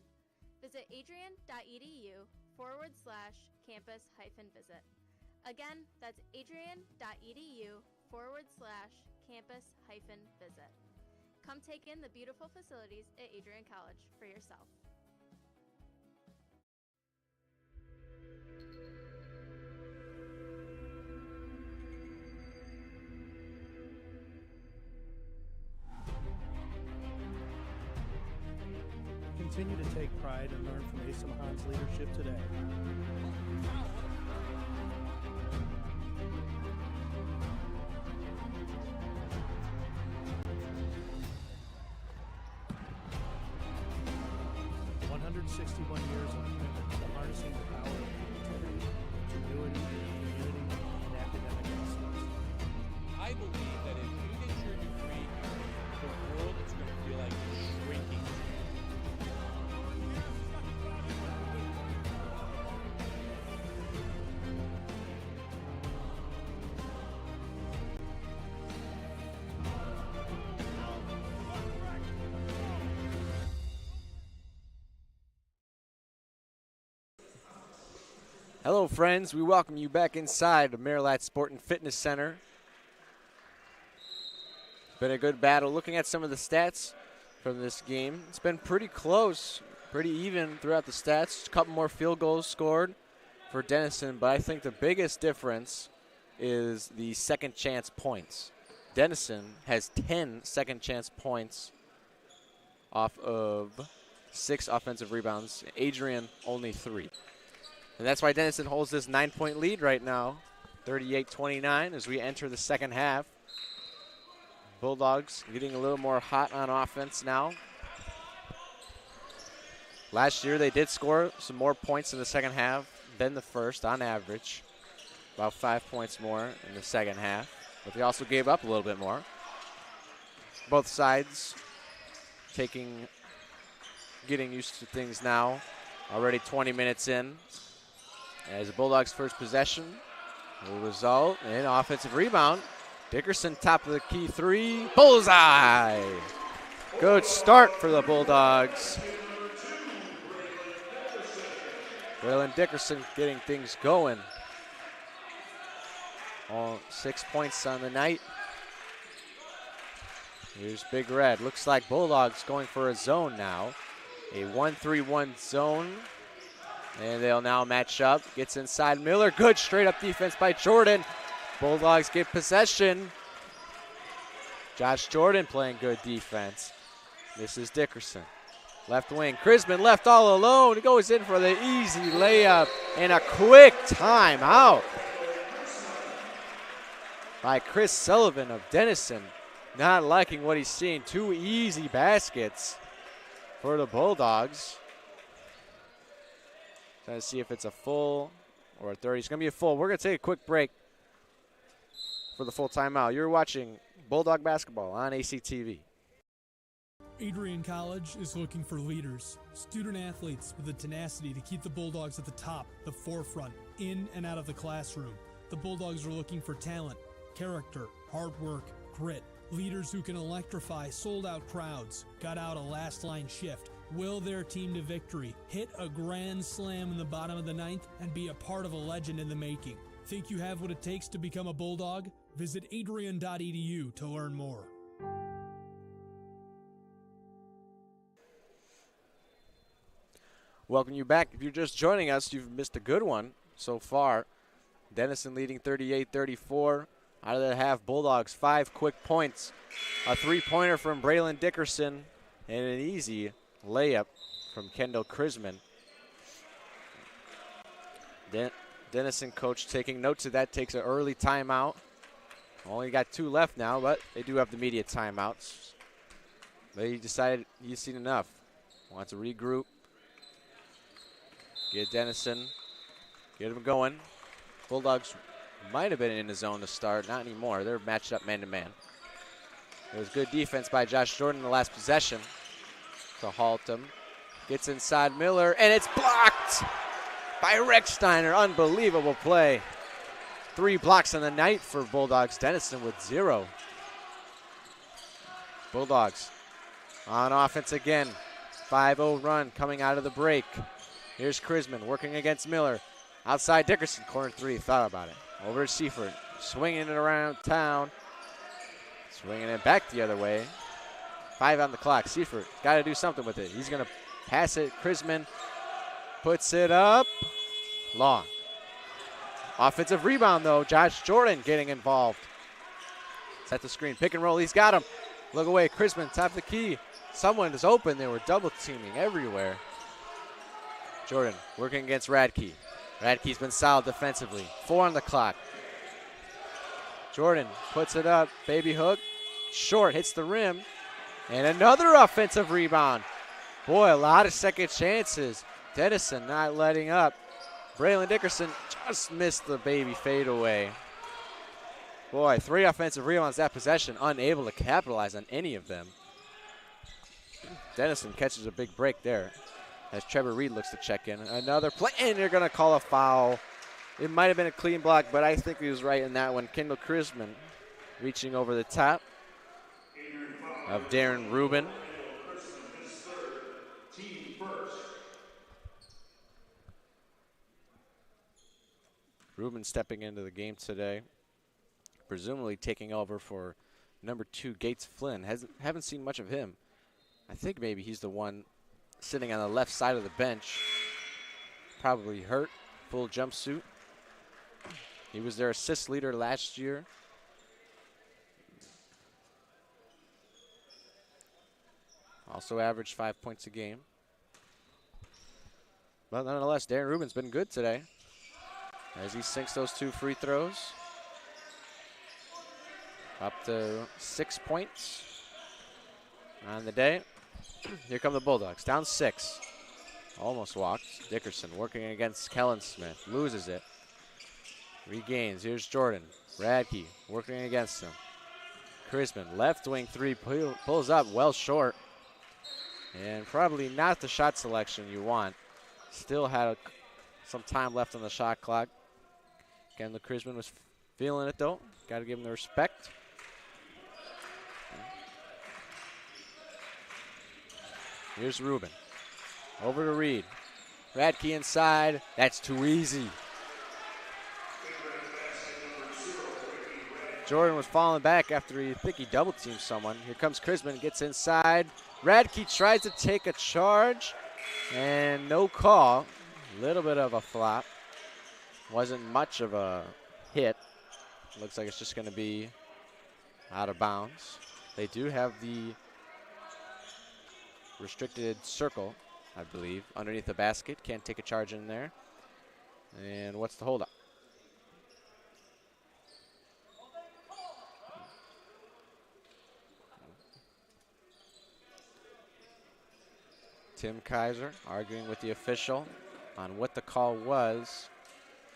S10: Visit adrian.edu/campus-visit. Again, that's adrian.edu/campus-visit. Come take in the beautiful facilities at Adrian College for yourself.
S8: Continue to take pride and learn from Asa Mahan's leadership today. Years of commitment to harnessing the power of creativity, ingenuity, community, and academic excellence.
S6: I believe that if you get your degree here, the world is going to feel like it's shrinking.
S7: Hello, friends. We welcome you back inside the Marilat Sport and Fitness Center. Been a good battle. Looking at some of the stats from this game, it's been pretty close, pretty even throughout the stats. A couple more field goals scored for Denison, but I think the biggest difference is the second chance points. Denison has 10 second chance points off of 6 offensive rebounds. Adrian only 3. And that's why Denison holds this 9-point lead right now, 38-29 as we enter the second half. Bulldogs getting a little more hot on offense now. Last year they did score some more points in the second half than the first on average. About 5 points more in the second half. But they also gave up a little bit more. Both sides getting used to things now. Already 20 minutes in. As the Bulldogs' first possession will result in an offensive rebound. Dickerson, top of the key 3. Bullseye! Good start for the Bulldogs. Waylon Dickerson getting things going. All 6 points on the night. Here's Big Red. Looks like Bulldogs going for a zone now. A 1-3-1 zone. And they'll now match up. Gets inside Miller. Good straight up defense by Jordan. Bulldogs get possession. Josh Jordan playing good defense. This is Dickerson. Left wing, Chrisman left all alone. He goes in for the easy layup and a quick timeout by Chris Sullivan of Denison. Not liking what he's seeing. 2 easy baskets for the Bulldogs. Trying to see if it's a full or a 30. It's going to be a full. We're going to take a quick break for the full timeout. You're watching Bulldog basketball on ACTV.
S5: Adrian College is looking for leaders, student athletes with the tenacity to keep the Bulldogs at the top, the forefront, in and out of the classroom. The Bulldogs are looking for talent, character, hard work, grit, leaders who can electrify sold-out crowds, gut out a last-line shift, will their team to victory, hit a grand slam in the bottom of the 9th, and be a part of a legend in the making. Think you have what it takes to become a Bulldog? Visit adrian.edu to learn more.
S7: Welcome you back. If you're just joining us, you've missed a good one so far. Denison leading 38-34. Out of the half, Bulldogs 5 quick points. A 3-pointer from Braylon Dickerson and an easy layup from Kendall Chrisman. Denison coach taking notes of that, takes an early timeout. Only got 2 left now, but they do have the immediate timeouts. But he decided he's seen enough. Wants to regroup. Get Denison, get him going. Bulldogs might have been in the zone to start, not anymore. They're matched up man-to-man. It was good defense by Josh Jordan in the last possession to halt him. Gets inside Miller, and it's blocked by Recksteiner. Unbelievable play. 3 blocks on the night for Bulldogs. Denison with 0. Bulldogs on offense again. 5-0 run coming out of the break. Here's Chrisman working against Miller. Outside Dickerson, corner 3, thought about it. Over to Seifert, swinging it around town. Swinging it back the other way. 5 on the clock. Seifert got to do something with it. He's going to pass it. Chrisman puts it up. Long. Offensive rebound, though. Josh Jordan getting involved. Set the screen. Pick and roll. He's got him. Look away. Chrisman, top of the key. Someone is open. They were double teaming everywhere. Jordan working against Radke. Radke's been solid defensively. 4 on the clock. Jordan puts it up. Baby hook. Short. Hits the rim. And another offensive rebound. Boy, a lot of second chances. Denison not letting up. Braylon Dickerson just missed the baby fadeaway. Boy, 3 offensive rebounds that possession. Unable to capitalize on any of them. Denison catches a big break there as Trevor Reed looks to check in. Another play, and they're going to call a foul. It might have been a clean block, but I think he was right in that one. Kendall Chrisman reaching over the top of Darren Rubin. Rubin stepping into the game today, presumably taking over for number 2 Gates Flynn. Haven't seen much of him. I think maybe he's the one sitting on the left side of the bench. Probably hurt, full jumpsuit. He was their assist leader last year. Also averaged 5 points a game. But nonetheless, Darren Rubin's been good today as he sinks those 2 free throws. Up to 6 points on the day. Here come the Bulldogs, down 6. Almost walked. Dickerson working against Kellen Smith, loses it. Regains, here's Jordan. Radke working against him. Chrisman, left wing 3, pulls up well short. And probably not the shot selection you want. Still had some time left on the shot clock. Again, the Chrisman was feeling it though. Got to give him the respect. Here's Rubin. Over to Reed. Radke inside. That's too easy. Jordan was falling back after I think he double teamed someone. Here comes Chrisman, gets inside. Radke tries to take a charge and no call. A little bit of a flop. Wasn't much of a hit. Looks like it's just going to be out of bounds. They do have the restricted circle, I believe, underneath the basket. Can't take a charge in there. And what's the holdup? Tim Kaiser arguing with the official on what the call was.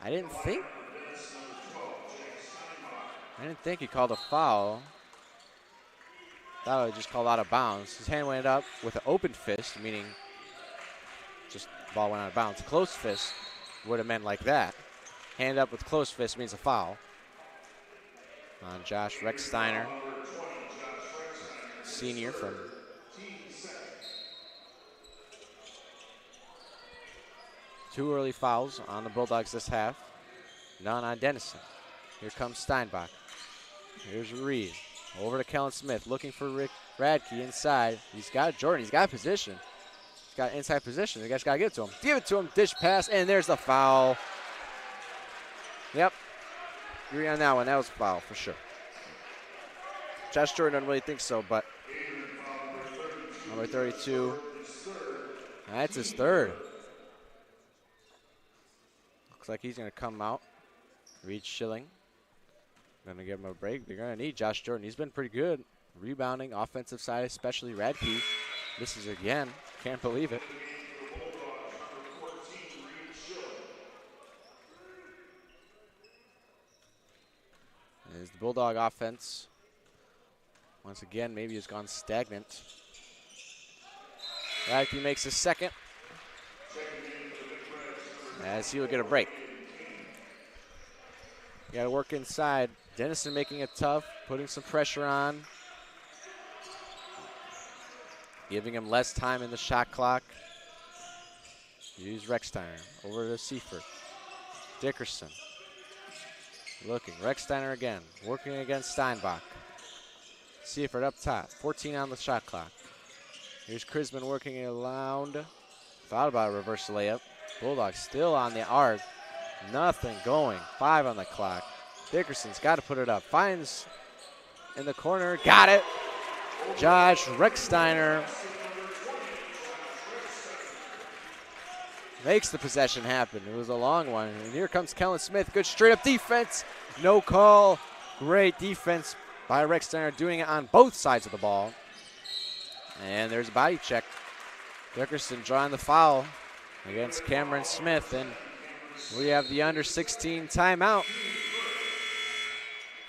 S7: I didn't think he called a foul. Thought he just called out of bounds. His hand went up with an open fist, meaning just the ball went out of bounds. Closed fist would have meant like that. Hand up with closed fist means a foul. On Josh Recksteiner, senior from two early fouls on the Bulldogs this half. None on Denison. Here comes Steinbach. Here's Reed. Over to Kellen Smith, looking for Rick Radke inside. He's got Jordan. He's got position. He's got inside position. The guy's got to give it to him. Give it to him. Dish pass, and there's the foul. Yep. Agree on that one. That was a foul for sure. Josh Jordan doesn't really think so, but number 32. That's his third. Looks like he's going to come out. Reed Schilling. Going to give him a break. They're going to need Josh Jordan. He's been pretty good. Rebounding, offensive side, especially Radke. Misses again. Can't believe it. As the Bulldog offense, once again, maybe has gone stagnant. Radke makes a second. As he will get a break. Got to work inside. Denison making it tough, putting some pressure on. Giving him less time in the shot clock. Use Recksteiner. Over to Seifert. Dickerson. Looking. Recksteiner again. Working against Steinbach. Seifert up top. 14 on the shot clock. Here's Krisman working it around. Thought about a reverse layup. Bulldogs still on the arc. Nothing going. 5 on the clock. Dickerson's got to put it up. Finds in the corner. Got it. Josh Recksteiner makes the possession happen. It was a long one. And here comes Kellen Smith. Good straight up defense. No call. Great defense by Recksteiner, doing it on both sides of the ball. And there's a body check. Dickerson drawing the foul against Cameron Smith. And we have the under 16 timeout.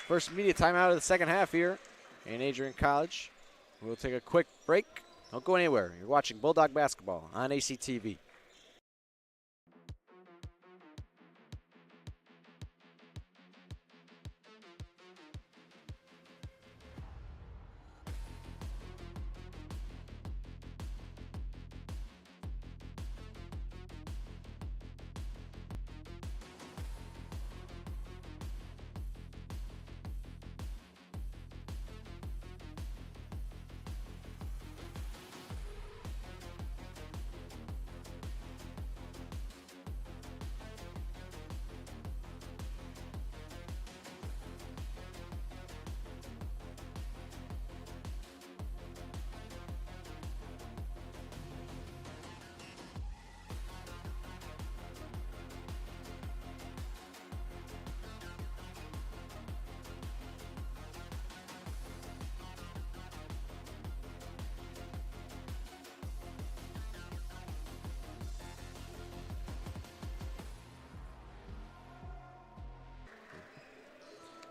S7: First media timeout of the second half here in Adrian College. We'll take a quick break. Don't go anywhere. You're watching Bulldog basketball on ACTV.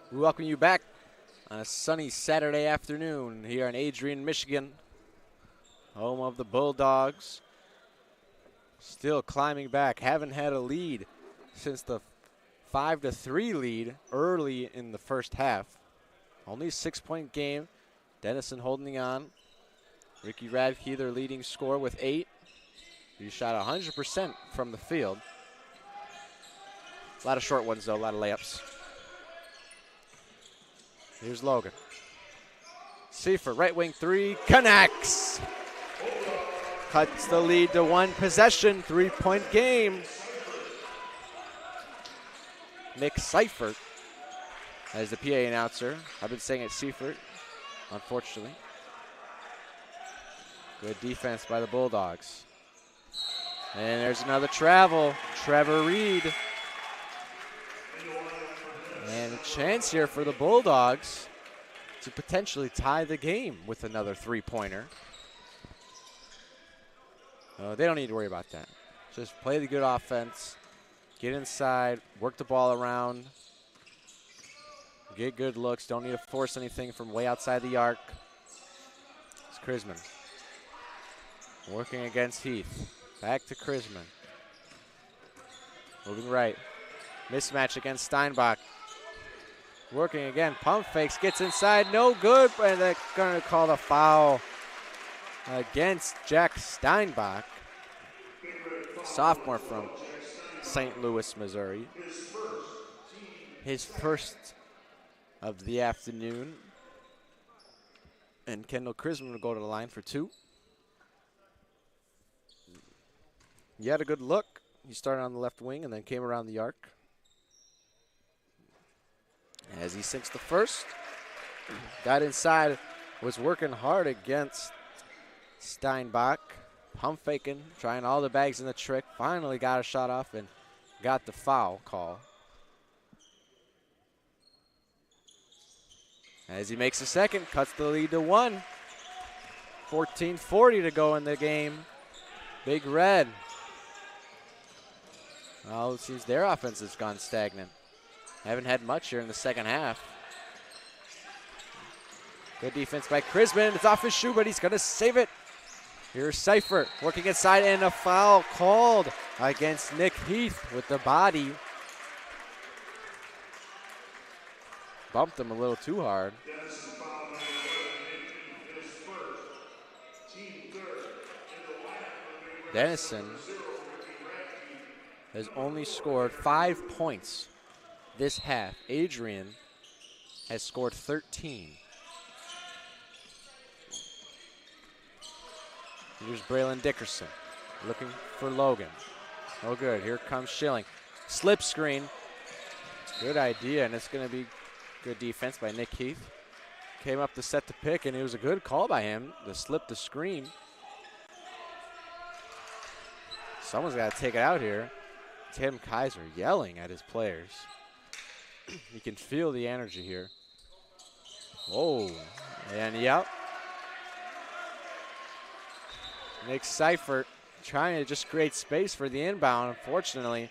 S7: We welcome you back on a sunny Saturday afternoon here in Adrian, Michigan, home of the Bulldogs. Still climbing back. Haven't had a lead since the 5-3 lead early in the first half. Only a 6-point game. Denison holding on. Ricky Radke, their leading scorer, with 8. He shot 100% from the field. A lot of short ones, though, a lot of layups. Here's Logan. Seifert, right wing 3, connects. Cuts the lead to 1 possession, 3-point game. Nick Seifert as the PA announcer. I've been saying it Seifert, unfortunately. Good defense by the Bulldogs. And there's another travel. Trevor Reed. And a chance here for the Bulldogs to potentially tie the game with another three-pointer. They don't need to worry about that. Just play the good offense, get inside, work the ball around, get good looks. Don't need to force anything from way outside the arc. It's Chrisman working against Heath. Back to Chrisman. Moving right. Mismatch against Steinbach. Working again. Pump fakes. Gets inside. No good. And they're going to call the foul against Jack Steinbach. Sophomore from St. Louis, Missouri. His first of the afternoon. And Kendall Chrisman will go to the line for two. He had a good look. He started on the left wing and then came around the arc. As he sinks the first, got inside, was working hard against Steinbach. Pump faking, trying all the bags in the trick. Finally got a shot off and got the foul call. As he makes a second, cuts the lead to 1. 14:40 to go in the game. Big Red. Well, it seems their offense has gone stagnant. Haven't had much here in the second half. Good defense by Chrisman. It's off his shoe, but he's going to save it. Here's Seifert working inside, and a foul called against Nick Heath with the body. Bumped him a little too hard. Denison has only scored 5 points this half. Adrian has scored 13. Here's Braylon Dickerson looking for Logan. Oh, good. Here comes Schilling. Slip screen. Good idea, and it's going to be good defense by Nick Heath. Came up to set the pick, and it was a good call by him to slip the screen. Someone's got to take it out here. Tim Kaiser yelling at his players. You can feel the energy here. Oh, and yep. Nick Seifert trying to just create space for the inbound. Unfortunately,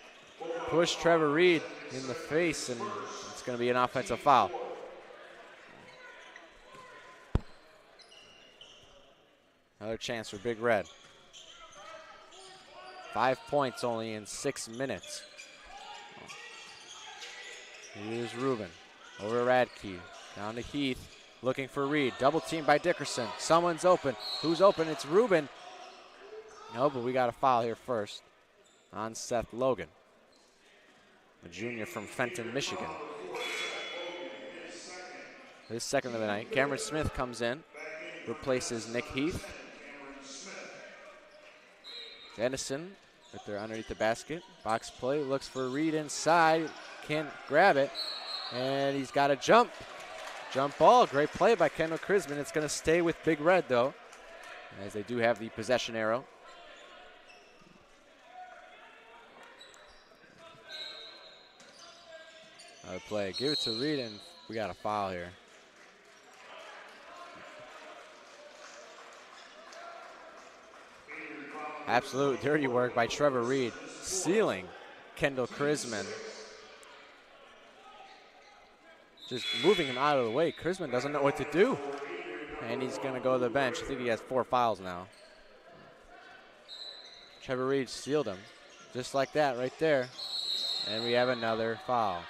S7: pushed Trevor Reed in the face, and it's going to be an offensive foul. Another chance for Big Red. 5 points only in 6 minutes. Here's Rubin over Radke. Down to Heath. Looking for Reed. Double team by Dickerson. Someone's open. Who's open? It's Rubin. No, but we got a foul here first on Seth Logan, a junior from Fenton, Michigan. His second of the night. Cameron Smith comes in, replaces Nick Heath. Denison right there underneath the basket. Box play, looks for Reed inside. Can't grab it, and he's got a jump. Jump ball, great play by Kendall Chrisman. It's going to stay with Big Red, though, as they do have the possession arrow. Another play, give it to Reed, and we got a foul here. Absolute dirty work by Trevor Reed, sealing Kendall Chrisman. Just moving him out of the way. Chrisman doesn't know what to do. And he's going to go to the bench. I think he has 4 fouls now. Trevor Reed sealed him. Just like that right there. And we have another foul.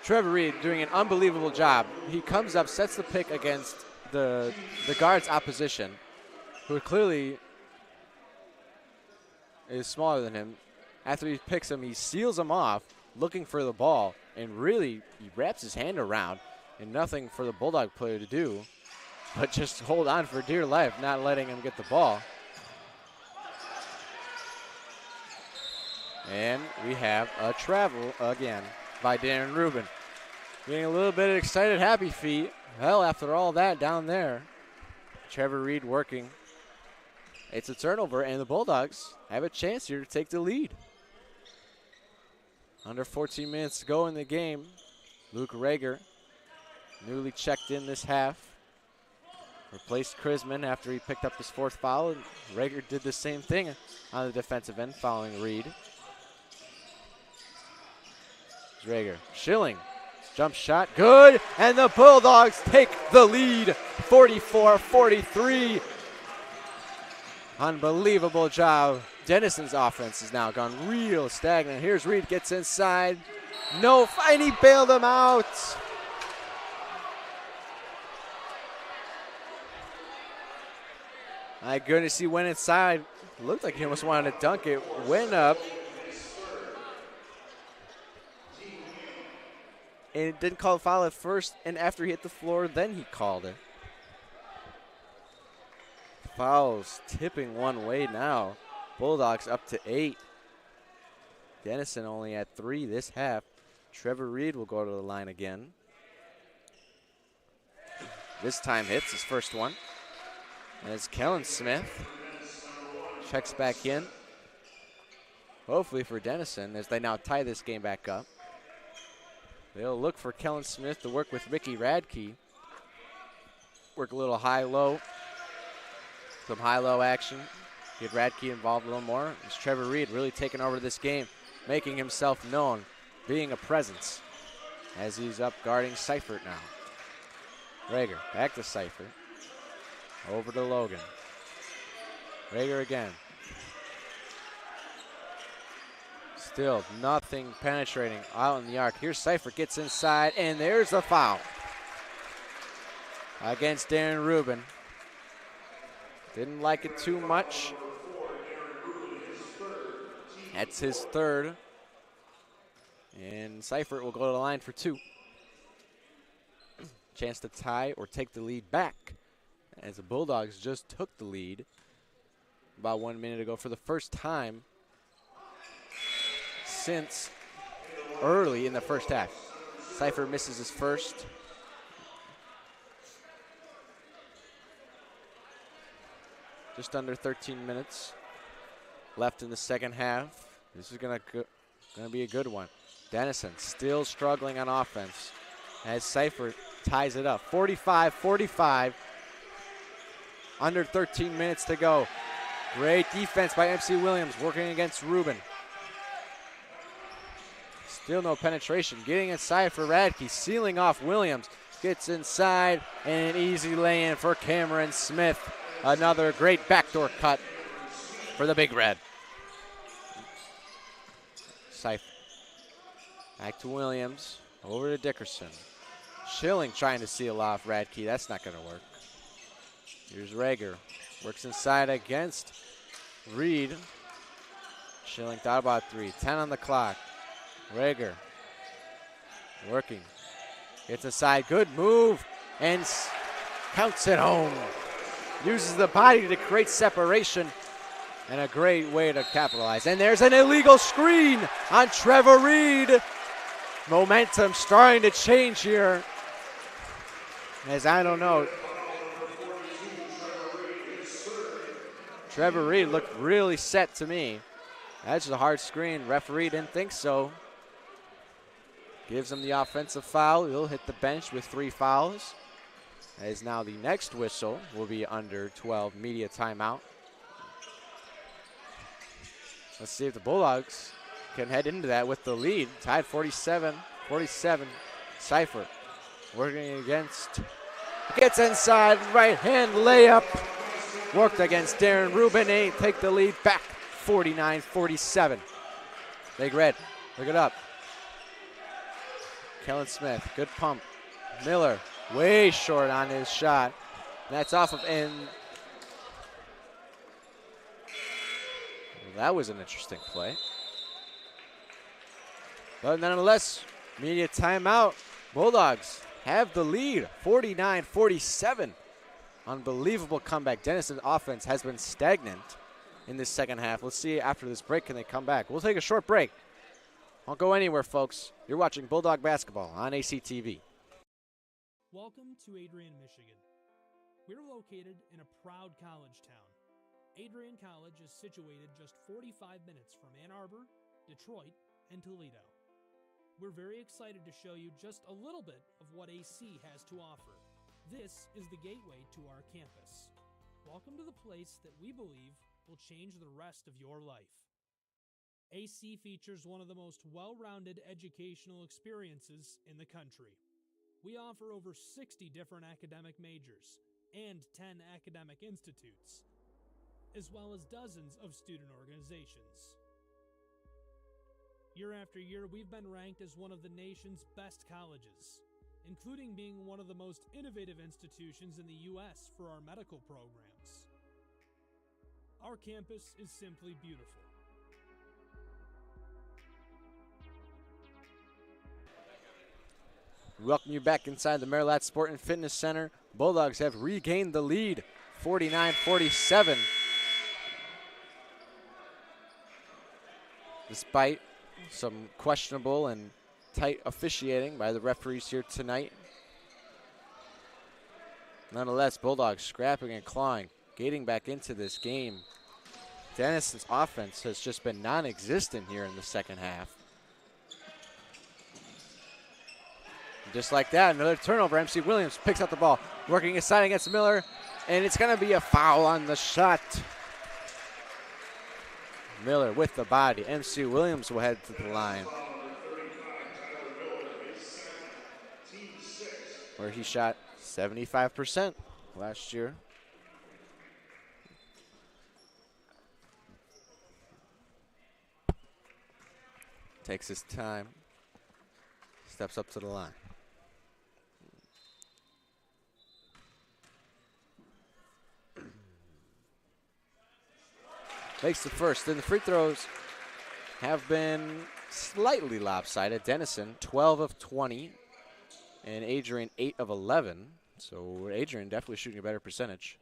S7: Trevor Reed doing an unbelievable job. He comes up, sets the pick against the guard's opposition, who clearly is smaller than him. After he picks him, he seals him off, looking for the ball, and really he wraps his hand around, and nothing for the Bulldog player to do but just hold on for dear life, not letting him get the ball. And we have a travel again by Darren Rubin. Getting a little bit of excited, happy feet. Well, after all that down there, Trevor Reed working. It's a turnover, and the Bulldogs have a chance here to take the lead. Under 14 minutes to go in the game. Luke Rager, newly checked in this half, replaced Chrisman after he picked up his 4th foul. And Rager did the same thing on the defensive end following Reed. Rager, Schilling, jump shot, good, and the Bulldogs take the lead, 44-43. Unbelievable job. Denison's offense has now gone real stagnant. Here's Reed, gets inside. No, and he bailed him out. My goodness, he went inside. Looked like he almost wanted to dunk it. Went up. And it didn't call a foul at first, and after he hit the floor, then he called it. Fouls tipping one way now. Bulldogs up to 8. Denison only at 3 this half. Trevor Reed will go to the line again. This time hits his first one. And it's Kellen Smith. Checks back in. Hopefully for Denison as they now tie this game back up. They'll look for Kellen Smith to work with Ricky Radke. Work a little high-low. Some high-low action. Get Radke involved a little more. It's Trevor Reed really taking over this game, making himself known, being a presence as he's up guarding Seifert now. Rager back to Seifert. Over to Logan. Rager again. Still nothing penetrating out in the arc. Here's Seifert, gets inside, and there's the foul against Darren Rubin. Didn't like it too much. That's his 3rd. And Seifert will go to the line for 2. Chance to tie or take the lead back as the Bulldogs just took the lead about 1 minute ago for the first time since early in the first half. Seifert misses his first. Just under 13 minutes left in the second half. This is gonna be a good one. Denison still struggling on offense as Seifert ties it up. 45-45. Under 13 minutes to go. Great defense by MC Williams working against Rubin. Still no penetration. Getting inside for Radke. Sealing off Williams. Gets inside and an easy lay-in for Cameron Smith. Another great backdoor cut for the Big Red. Seifert. Back to Williams. Over to Dickerson. Schilling trying to seal off Radke. That's not going to work. Here's Rager. Works inside against Reed. Schilling thought about 3. 10 on the clock. Rager. Working. Gets inside. Good move. And counts it home. Uses the body to create separation. And a great way to capitalize. And there's an illegal screen on Trevor Reed. Momentum starting to change here. As I don't know. Trevor Reed looked really set to me. That's a hard screen. Referee didn't think so. Gives him the offensive foul. He'll hit the bench with 3 fouls. As now the next whistle will be under 12 media timeout. Let's see if the Bulldogs can head into that with the lead. Tied 47-47. Seifert working against. Gets inside, right hand layup. Worked against Darren Rubin. They take the lead back 49-47. Big Red, look it up. Kellen Smith, good pump. Miller, way short on his shot. That's off of in. That was an interesting play. But nonetheless, media timeout. Bulldogs have the lead, 49-47. Unbelievable comeback. Denison's offense has been stagnant in this second half. Let's see after this break, can they come back? We'll take a short break. Don't go anywhere, folks. You're watching Bulldog basketball on ACTV.
S5: Welcome to Adrian, Michigan. We're located in a proud college town. Adrian College is situated just 45 minutes from Ann Arbor, Detroit, and Toledo. We're very excited to show you just a little bit of what AC has to offer. This is the gateway to our campus. Welcome to the place that we believe will change the rest of your life. AC features one of the most well-rounded educational experiences in the country. We offer over 60 different academic majors and 10 academic institutes, as well as dozens of student organizations. Year after year, we've been ranked as one of the nation's best colleges, including being one of the most innovative institutions in the U.S. for our medical programs. Our campus is simply beautiful.
S7: We welcome you back inside the Marilat Sport and Fitness Center. Bulldogs have regained the lead, 49-47. Despite some questionable and tight officiating by the referees here tonight. Nonetheless, Bulldogs scrapping and clawing, getting back into this game. Denison's offense has just been non-existent here in the second half. Just like that, another turnover. MC Williams picks up the ball, working his side against Miller, and it's going to be a foul on the shot. Miller with the body. MC Williams will head to the line, where he shot 75% last year. Takes his time, steps up to the line. Makes the first, and the free throws have been slightly lopsided. Denison, 12 of 20, and Adrian, 8 of 11. So Adrian definitely shooting a better percentage.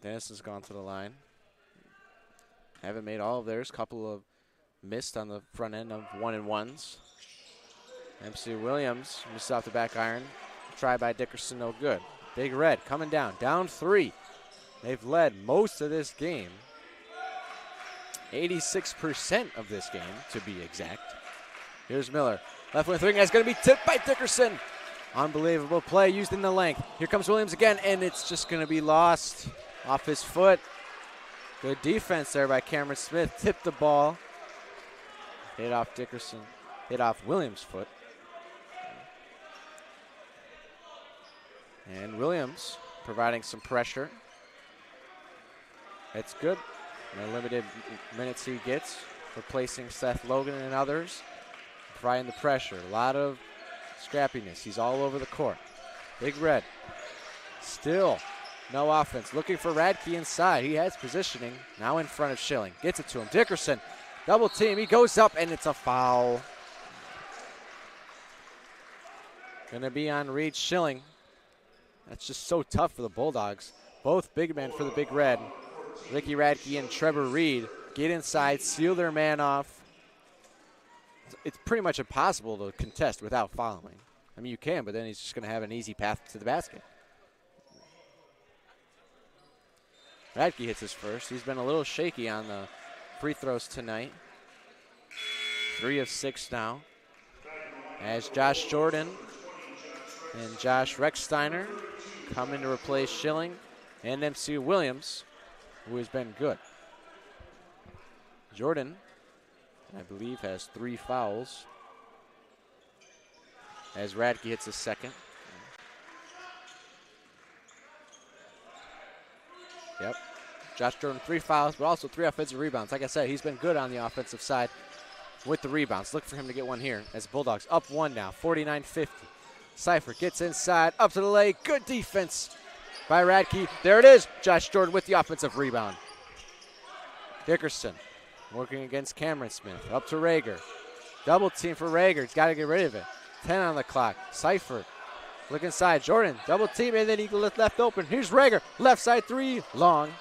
S7: Denison's gone to the line. Haven't made all of theirs. Couple of missed on the front end of 1-and-1s. MC Williams missed off the back iron. Try by Dickerson, no good. Big Red coming down, down 3. They've led most of this game. 86% of this game, to be exact. Here's Miller. Left wing three is going to be tipped by Dickerson. Unbelievable play used in the length. Here comes Williams again, and it's just going to be lost off his foot. Good defense there by Cameron Smith. Tipped the ball. Hit off Dickerson. Hit off Williams' foot. And Williams providing some pressure. That's good. The limited minutes he gets, replacing Seth Logan and others, providing the pressure. A lot of scrappiness. He's all over the court. Big Red. Still no offense. Looking for Radke inside. He has positioning. Now in front of Schilling. Gets it to him. Dickerson. Double team. He goes up, and it's a foul. Going to be on Reed Schilling. That's just so tough for the Bulldogs. Both big men for the Big Red. Ricky Radke and Trevor Reed get inside, seal their man off. It's pretty much impossible to contest without fouling. I mean, you can, but then he's just going to have an easy path to the basket. Radke hits his first. He's been a little shaky on the free throws tonight. 3 of 6 now. As Josh Jordan and Josh Recksteiner come in to replace Schilling and MC Williams, who has been good. Jordan, I believe, has 3 fouls as Radke hits his second. Yep. Josh Jordan, 3 fouls, but also 3 offensive rebounds. Like I said, he's been good on the offensive side with the rebounds. Look for him to get one here as Bulldogs up 1 now, 49-50. Cypher gets inside, up to the leg. Good defense by Radke. There it is. Josh Jordan with the offensive rebound. Dickerson working against Cameron Smith. Up to Rager. Double team for Rager. He's got to get rid of it. 10 on the clock. Cypher. Look inside. Jordan. Double team, and then he left open. Here's Rager. Left side 3. Long.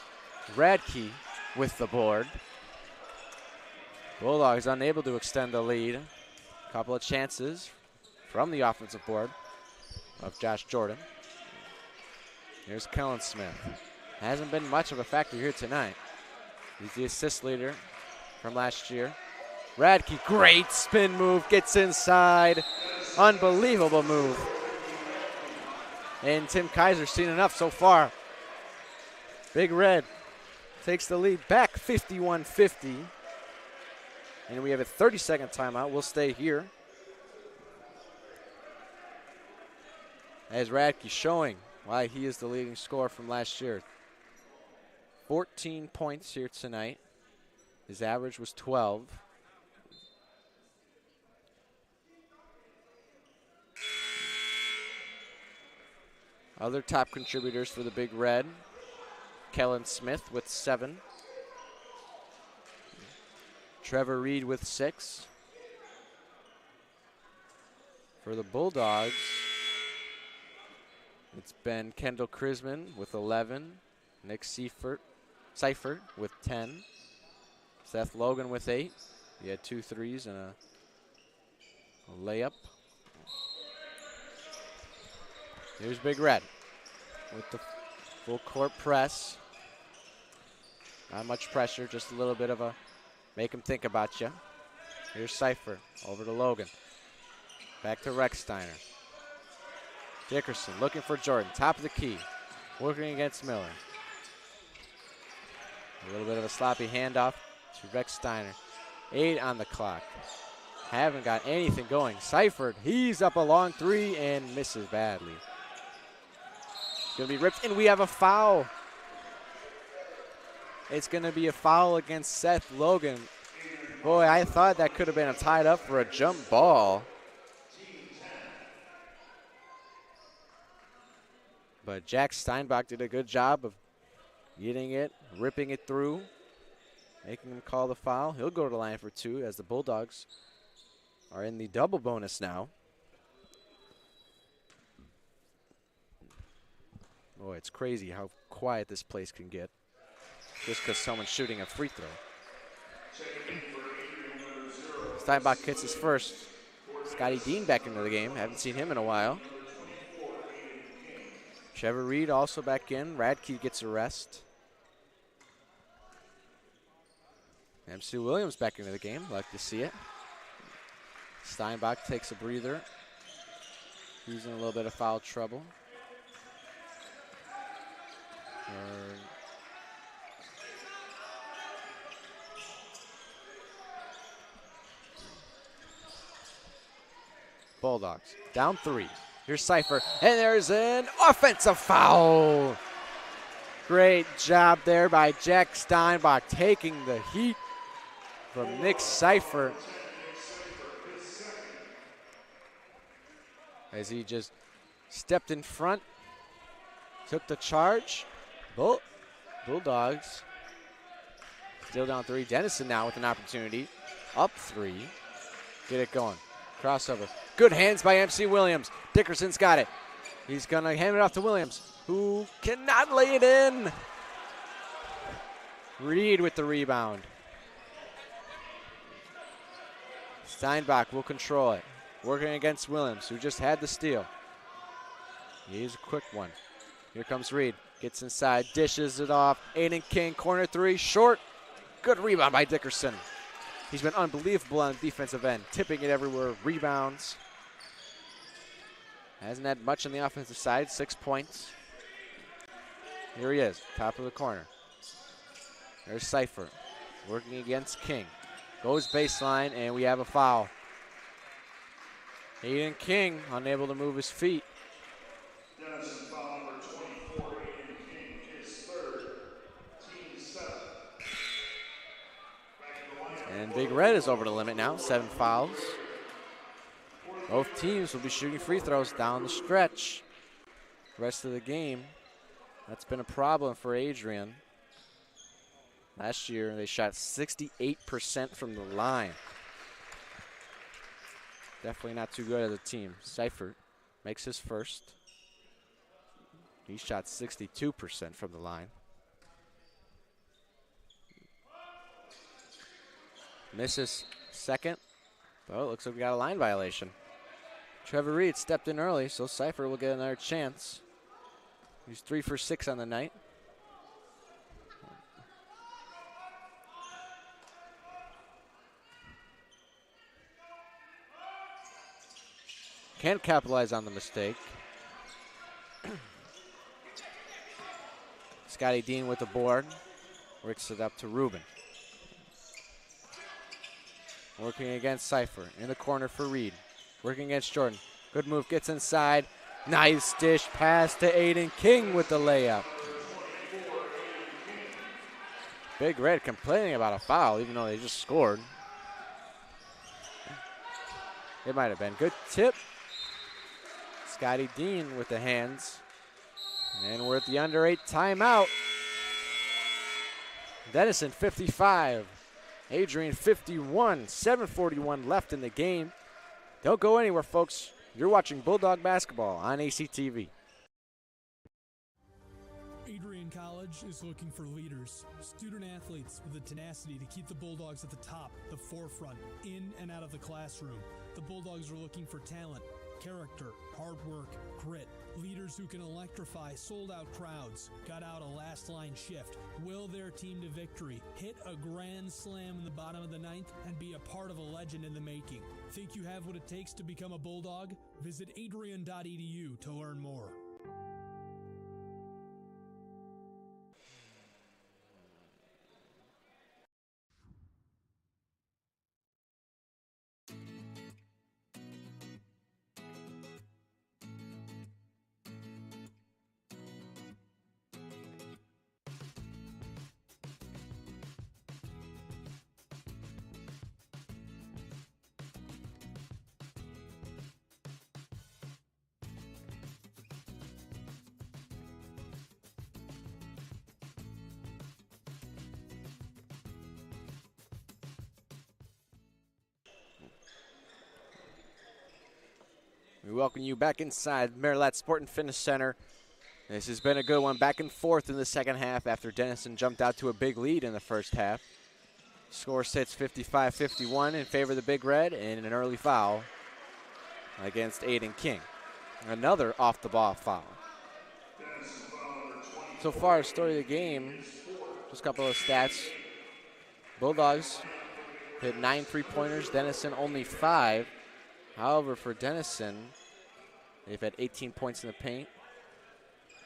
S7: Radke with the board. Bulldogs unable to extend the lead. Couple of chances from the offensive board of Josh Jordan. Here's Kellen Smith. Hasn't been much of a factor here tonight. He's the assist leader from last year. Radke, great spin move, gets inside. Unbelievable move. And Tim Kaiser's seen enough so far. Big Red takes the lead back 51-50. And we have a 30-second timeout. We'll stay here. As Radke showing why he is the leading scorer from last year. 14 points here tonight. His average was 12. Other top contributors for the Big Red. Kellen Smith with 7. Trevor Reed with 6. For the Bulldogs, it's been Kendall Krisman with 11. Nick Seifert with 10. Seth Logan with 8. He had 2 threes and a layup. Here's Big Red with the full court press. Not much pressure, just a little bit of a make him think about you. Here's Seifert over to Logan. Back to Rechsteiner. Dickerson looking for Jordan, top of the key, working against Miller. A little bit of a sloppy handoff to Rechsteiner. 8 on the clock. Haven't got anything going. Seifert, he's up a long 3 and misses badly. Going to be ripped, and we have a foul. It's going to be a foul against Seth Logan. Boy, I thought that could have been a tied up for a jump ball. But Jack Steinbach did a good job of getting it, ripping it through, making him call the foul. He'll go to the line for 2 as the Bulldogs are in the double bonus now. Boy, it's crazy how quiet this place can get just because someone's shooting a free throw. Steinbach hits his first. Scotty Dean back into the game. Haven't seen him in a while. Trevor Reed also back in. Radke gets a rest. MC Williams back into the game. Like to see it. Steinbach takes a breather. He's in a little bit of foul trouble. Bulldogs down 3. Here's Seifert, and there's an offensive foul. Great job there by Jack Steinbach taking the heat from Nick Seifert as he just stepped in front, took the charge. Bulldogs still down 3. Denison now with an opportunity. Up 3. Get it going. Crossover. Good hands by MC Williams. Dickerson's got it. He's going to hand it off to Williams, who cannot lay it in. Reed with the rebound. Steinbach will control it. Working against Williams, who just had the steal. He's a quick one. Here comes Reed. Gets inside, dishes it off. Aiden King, corner 3, short. Good rebound by Dickerson. He's been unbelievable on the defensive end, tipping it everywhere, rebounds. Hasn't had much on the offensive side, 6 points. Here he is, top of the corner. There's Seifert, working against King. Goes baseline, and we have a foul. Aiden King unable to move his feet.
S12: Denison foul number 24, Aiden King, his third, team 7.
S7: And Big Red is over the limit now, 7 fouls. Both teams will be shooting free throws down the stretch. The rest of the game, that's been a problem for Adrian. Last year, they shot 68% from the line. Definitely not too good as a team. Seifert makes his first. He shot 62% from the line. Misses second. But it looks like we got a line violation. Trevor Reed stepped in early, so Cypher will get another chance. He's 3 for 6 on the night. Can't capitalize on the mistake. Scotty Dean with the board. Works it up to Ruben. Working against Cypher. In the corner for Reed. Working against Jordan. Good move. Gets inside. Nice dish pass to Aiden King with the layup. Big Red complaining about a foul even though they just scored. It might have been. Good tip. Scotty Dean with the hands. And we're at the under 8 timeout. Denison 55. Adrian 51. 7:41 left in the game. Don't go anywhere, folks. You're watching Bulldog basketball on ACTV.
S5: Adrian College is looking for leaders, student athletes with the tenacity to keep the Bulldogs at the top, the forefront, in and out of the classroom. The Bulldogs are looking for talent, character, hard work, grit, leaders who can electrify sold-out crowds, got out a last-line shift, will their team to victory, hit a grand slam in the bottom of the ninth, and be a part of a legend in the making. Think you have what it takes to become a Bulldog? Visit adrian.edu to learn more.
S7: We welcome you back inside Marilat Sport and Fitness Center. This has been a good one, back and forth in the second half after Denison jumped out to a big lead in the first half. Score sits 55-51 in favor of the Big Red and an early foul against Aiden King. Another off-the-ball foul. So far, story of the game, just a couple of stats. Bulldogs hit 9 3-pointers, Denison only 5. However, for Denison, they've had 18 points in the paint.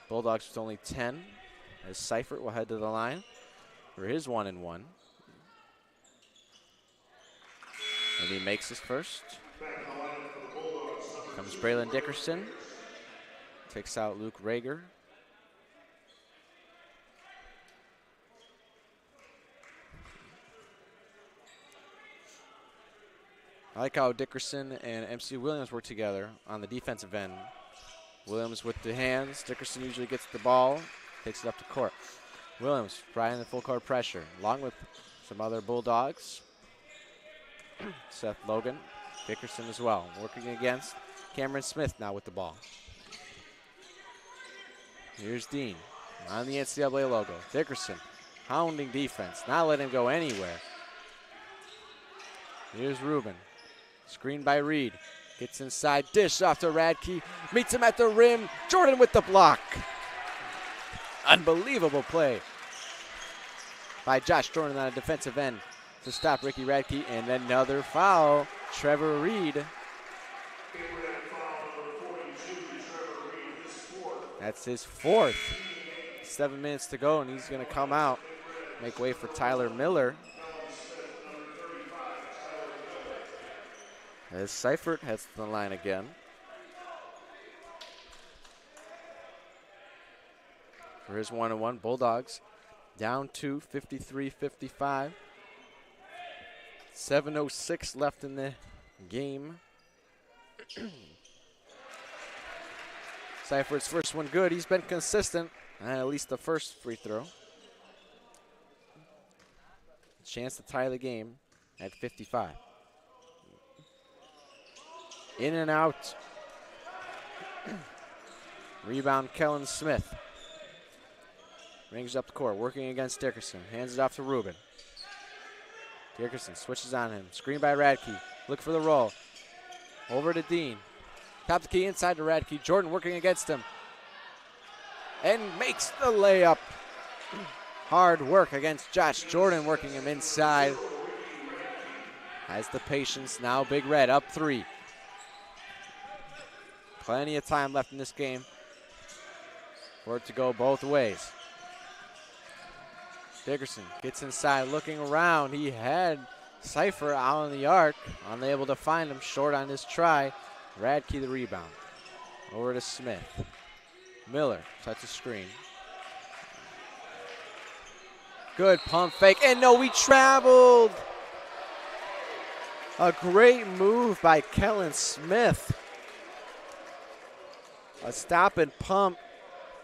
S7: Bulldogs with only 10, as Seifert will head to the line for his 1-and-1. And he makes his first. Comes Braylon Dickerson. Takes out Luke Rager. I like how Dickerson and MC Williams work together on the defensive end. Williams with the hands. Dickerson usually gets the ball, takes it up to court. Williams trying the full court pressure, along with some other Bulldogs. Seth Logan, Dickerson as well, working against Cameron Smith now with the ball. Here's Dean on the NCAA logo. Dickerson hounding defense, not letting him go anywhere. Here's Ruben. Screen by Reed. Gets inside, dish off to Radke. Meets him at the rim. Jordan with the block. Unbelievable play by Josh Jordan on a defensive end to stop Ricky Radke. And another foul. Trevor Reed. That's his 4th. 7 minutes to go, and he's going to come out, make way for Tyler Miller. As Seifert heads to the line again. For his 1-and-1, Bulldogs down to 53-55. 7:06 left in the game. Seifert's first one good. He's been consistent, at least the first free throw. Chance to tie the game at 55. In and out. Rebound, Kellen Smith. Rings up the court, working against Dickerson. Hands it off to Ruben. Dickerson switches on him. Screen by Radke. Look for the roll. Over to Dean. Top the key inside to Radke. Jordan working against him. And makes the layup. Hard work against Josh Jordan, working him inside. Has the patience. Now Big Red up 3. Plenty of time left in this game for it to go both ways. Dickerson gets inside, looking around. He had Cypher out on the arc, unable to find him, short on his try. Radke the rebound. Over to Smith. Miller touches screen. Good pump fake, and no, we traveled. A great move by Kellen Smith. A stop and pump,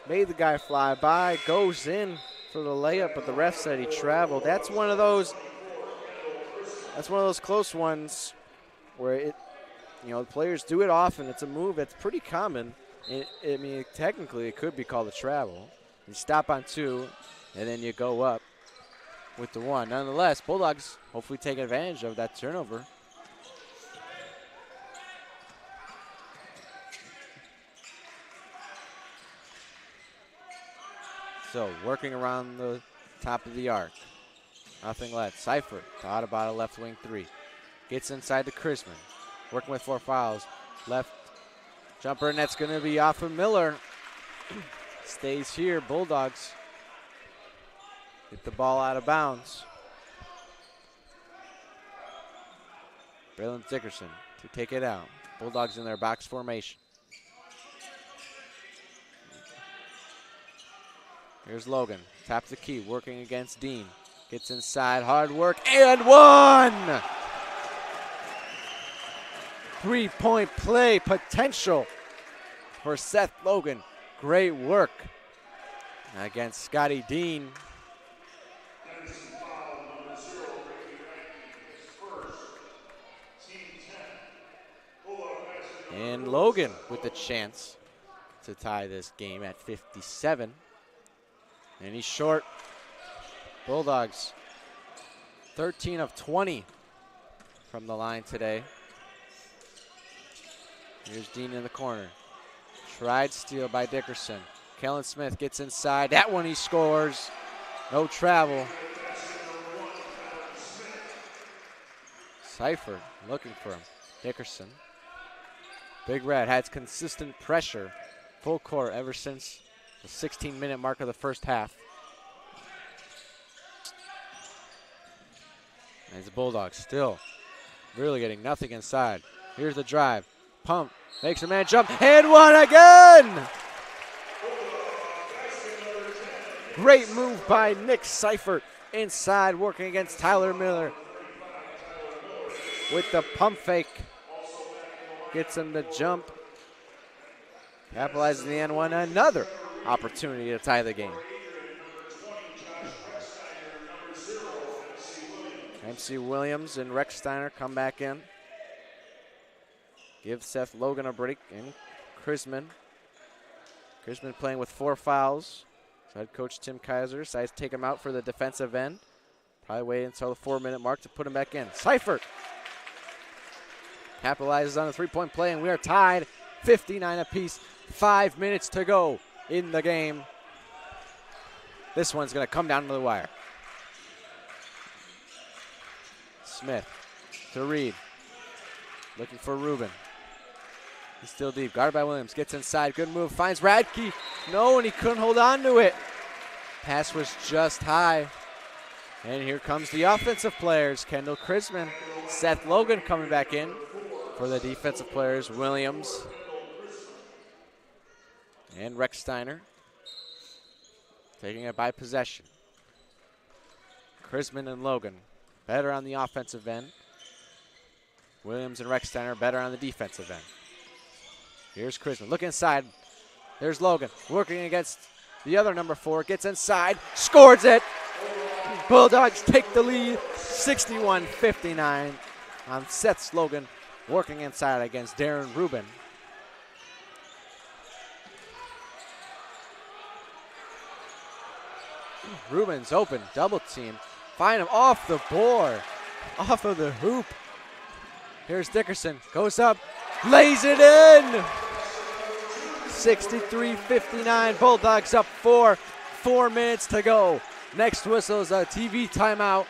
S7: made the guy fly by, goes in for the layup, but the ref said he traveled. That's one of those close ones where the players do it often. It's a move that's pretty common. Technically it could be called a travel. You stop on 2, and then you go up with the 1. Nonetheless, Bulldogs hopefully take advantage of that turnover. So working around the top of the arc. Nothing left. Cypher to Adebayo, left wing 3. Gets inside to Chrisman. Working with 4 fouls. Left jumper, and that's going to be off of Miller. Stays here. Bulldogs get the ball out of bounds. Braylon Dickerson to take it out. Bulldogs in their box formation. Here's Logan. Taps the key, working against Dean. Gets inside, hard work, and 1! 3-point play potential for Seth Logan. Great work against Scotty Dean.
S12: Denison foul number 0, Ricky Radke, his first, team 10. Bulldog basketball.
S7: And Logan with the chance to tie this game at 57. And he's short. Bulldogs 13 of 20 from the line today. Here's Dean in the corner. Tried steal by Dickerson. Kellen Smith gets inside. That one he scores. No travel. Cypher looking for him. Dickerson. Big Red has consistent pressure. Full court ever since the 16-minute mark of the first half. As the Bulldogs still really getting nothing inside. Here's the drive. Pump. Makes a man jump. And 1 again! Great move by Nick Cypher inside, working against Tyler Miller. With the pump fake. Gets him to jump. Capitalizes the N1. Another opportunity to tie the game. MC Williams and Rex Steiner come back in. Give Seth Logan a break, and Chrisman. Chrisman playing with 4 fouls. So head coach Tim Kaiser decides to take him out for the defensive end. Probably wait until the 4-minute mark to put him back in. Cypher capitalizes on a 3-point play, and we are tied 59 apiece. 5 minutes to go in the game. This one's going to come down to the wire. Smith to Reed. Looking for Rubin. He's still deep. Guarded by Williams. Gets inside. Good move. Finds Radke. No, and he couldn't hold on to it. Pass was just high. And here comes the offensive players. Kendall Chrisman. Seth Logan coming back in for the defensive players. Williams and Rex Steiner taking it by possession. Chrisman and Logan better on the offensive end. Williams and Rex Steiner better on the defensive end. Here's Chrisman. Look inside. There's Logan working against the other number 4. Gets inside. Scores it. Bulldogs take the lead. 61-59 on Seth Logan working inside against Darren Rubin. Rubin's open. Double team. Find him off the board. off of the hoop. Here's Dickerson, goes up, lays it in. 63-59, Bulldogs up 4. 4 minutes to go. Next whistle is a TV timeout.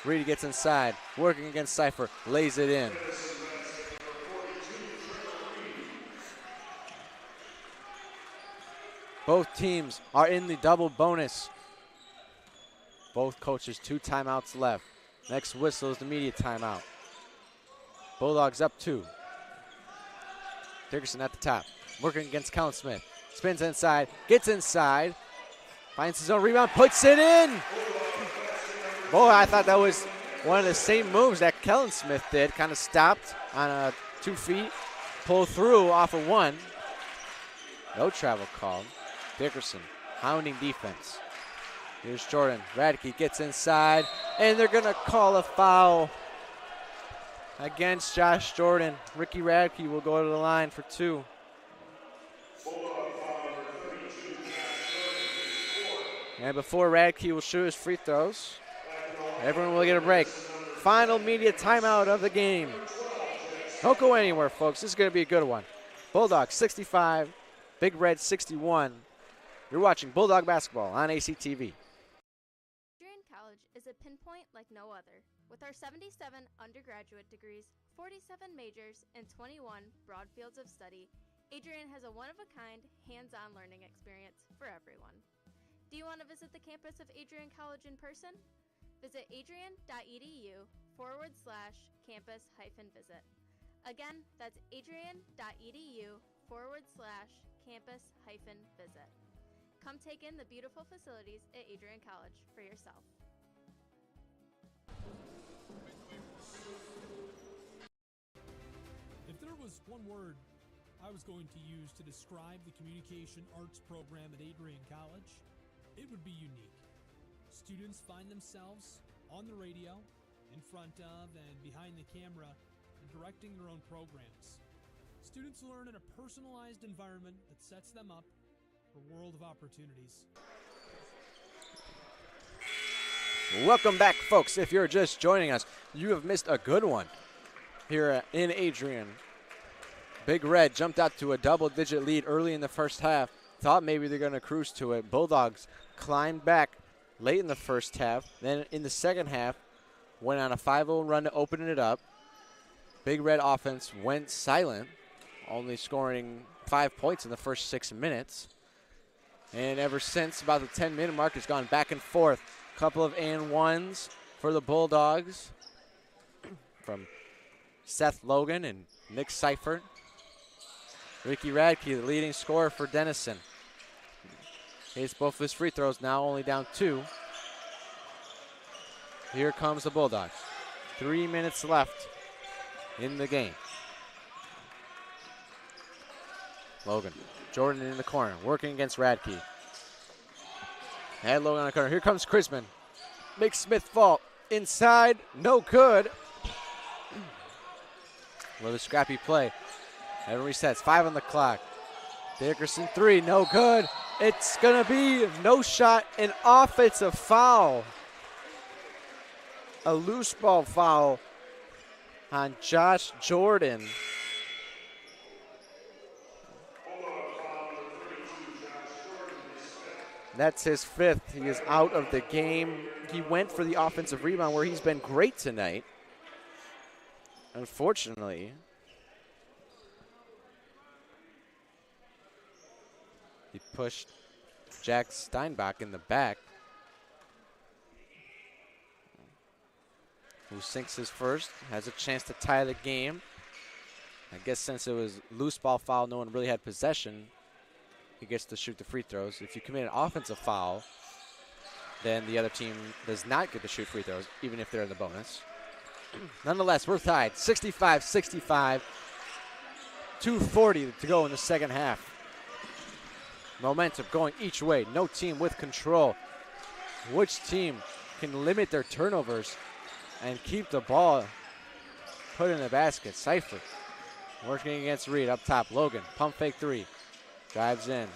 S7: Reedy gets inside, working against Cypher, lays it in. Both teams are in the double bonus. Both coaches 2 timeouts left. Next whistle is the media timeout. Bulldogs up 2. Dickerson at the top, working against Commencement. Spins inside, gets inside, finds his own rebound, puts it in. Boy, I thought that was one of the same moves that Kellen Smith did. Kind of stopped on 2 feet, pull through off of 1. No travel called. Dickerson hounding defense. Here's Jordan. Radke gets inside, and they're going to call a foul against Josh Jordan. Ricky Radke will go to the line for 2. And before Radke will shoot his free throws, everyone will get a break. Final media timeout of the game. Don't go anywhere, folks. This is going to be a good one. Bulldogs 65, Big Red 61. You're watching Bulldog basketball on ACTV.
S10: Adrian College is a pinpoint like no other. With our 77 undergraduate degrees, 47 majors, and 21 broad fields of study, Adrian has a one-of-a-kind, hands-on learning experience for everyone. Do you want to visit the campus of Adrian College in person? Visit adrian.edu/campus-visit. Again, that's adrian.edu/campus-visit. Come take in the beautiful facilities at Adrian College for yourself.
S5: If there was one word I was going to use to describe the communication arts program at Adrian College, it would be unique. Students find themselves on the radio, in front of and behind the camera, and directing their own programs. Students learn in a personalized environment that sets them up for a world of opportunities.
S7: Welcome back, folks. If you're just joining us, you have missed a good one here in Adrian. Big Red jumped out to a double-digit lead early in the first half. Thought maybe they're going to cruise to it. Bulldogs climbed back late in the first half. Then in the second half, went on a 5-0 run to open it up. Big Red offense went silent, only scoring 5 points in the first 6 minutes. And ever since about the 10-minute mark, it's gone back and forth. Couple of and ones for the Bulldogs from Seth Logan and Nick Seifert. Ricky Radke, the leading scorer for Denison. Hits both of his free throws, now only down 2. Here comes the Bulldogs. 3 minutes left in the game. Logan, Jordan in the corner, working against Radke. And Logan on the corner. Here comes Chrisman. Makes Smith fall. Inside, no good. Another scrappy play. Everyone resets. 5 on the clock. Dickerson 3, no good. It's going to be no shot, an offensive foul. A loose ball foul on Josh Jordan. That's his 5th. He is out of the game. He went for the offensive rebound where he's been great tonight. Unfortunately, he pushed Jack Steinbach in the back, who sinks his first, has a chance to tie the game. I guess since it was loose ball foul, no one really had possession. He gets to shoot the free throws. If you commit an offensive foul, then the other team does not get to shoot free throws, even if they're in the bonus. Nonetheless, we're tied, 65-65. 2:40 to go in the second half. Momentum going each way. No team with control. Which team can limit their turnovers and keep the ball put in the basket? Seifert working against Reed up top. Logan, pump fake 3. Drives in.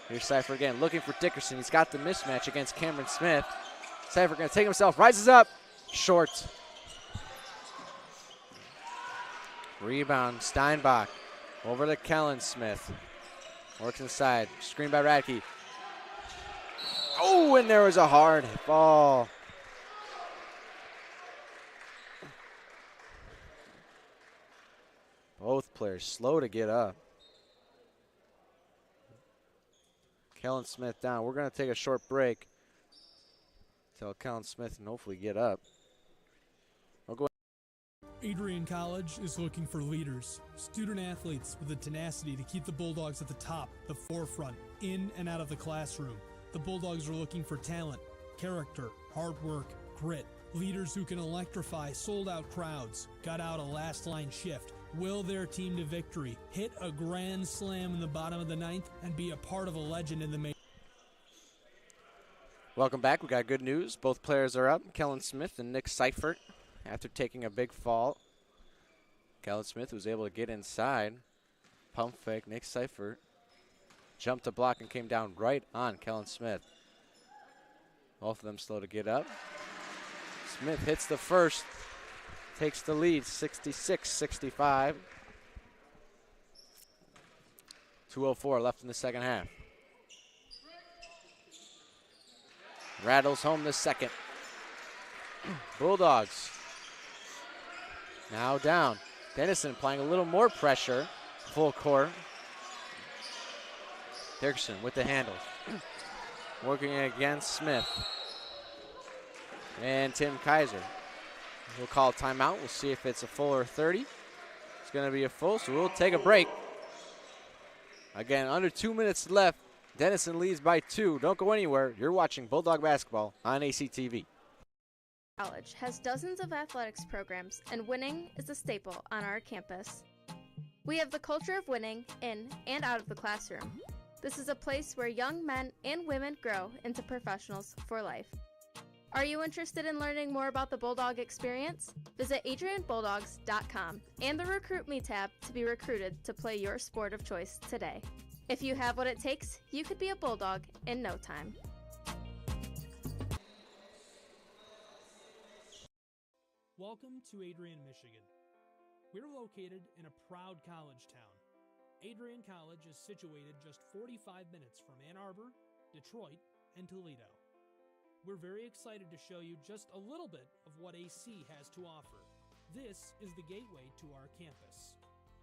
S7: Here's Seifert again, looking for Dickerson. He's got the mismatch against Cameron Smith. Seifert going to take himself, rises up, Short. Rebound, Steinbach. Over to Kellen Smith. Works inside. Screen by Radke. Oh, and there was a hard ball. Both players slow to get up. Kellen Smith down. We're going to take a short break. Tell Kellen Smith and hopefully get up. We'll go.
S5: Adrian College is looking for leaders, student athletes with the tenacity to keep the Bulldogs at the top, the forefront, in and out of the classroom. The Bulldogs are looking for talent, character, hard work, grit, leaders who can electrify sold-out crowds, gut out a last-line shift, will their team to victory, hit a grand slam in the bottom of the ninth, and be a part of a legend in the main.
S7: Welcome back. We got good news. Both players are up, Kellen Smith and Nick Seifert, after taking a big fall. Kellen Smith was able to get inside. Pump fake, Nick Seifert jumped the block and came down right on Kellen Smith. Both of them slow to get up. Smith hits the first, takes the lead, 66-65. 2:04 left in the second half. Rattles home the second. Bulldogs now down. Denison applying a little more pressure. Full court. Dickerson with the handle. Working against Smith. And Tim Kaiser. We'll call timeout. We'll see if it's a full or 30. It's going to be a full, so we'll take a break. Again, under 2 minutes left. Denison leads by 2. Don't go anywhere. You're watching Bulldog basketball on ACTV.
S10: College has dozens of athletics programs, and winning is a staple on our campus. We have the culture of winning in and out of the classroom. This is a place where young men and women grow into professionals for life. Are you interested in learning more about the Bulldog experience? Visit adrianbulldogs.com and the Recruit Me tab to be recruited to play your sport of choice today. If you have what it takes, you could be a Bulldog in no time.
S5: Welcome to Adrian, Michigan. We're located in a proud college town. Adrian College is situated just 45 minutes from Ann Arbor, Detroit, and Toledo. We're very excited to show you just a little bit of what AC has to offer. This is the gateway to our campus.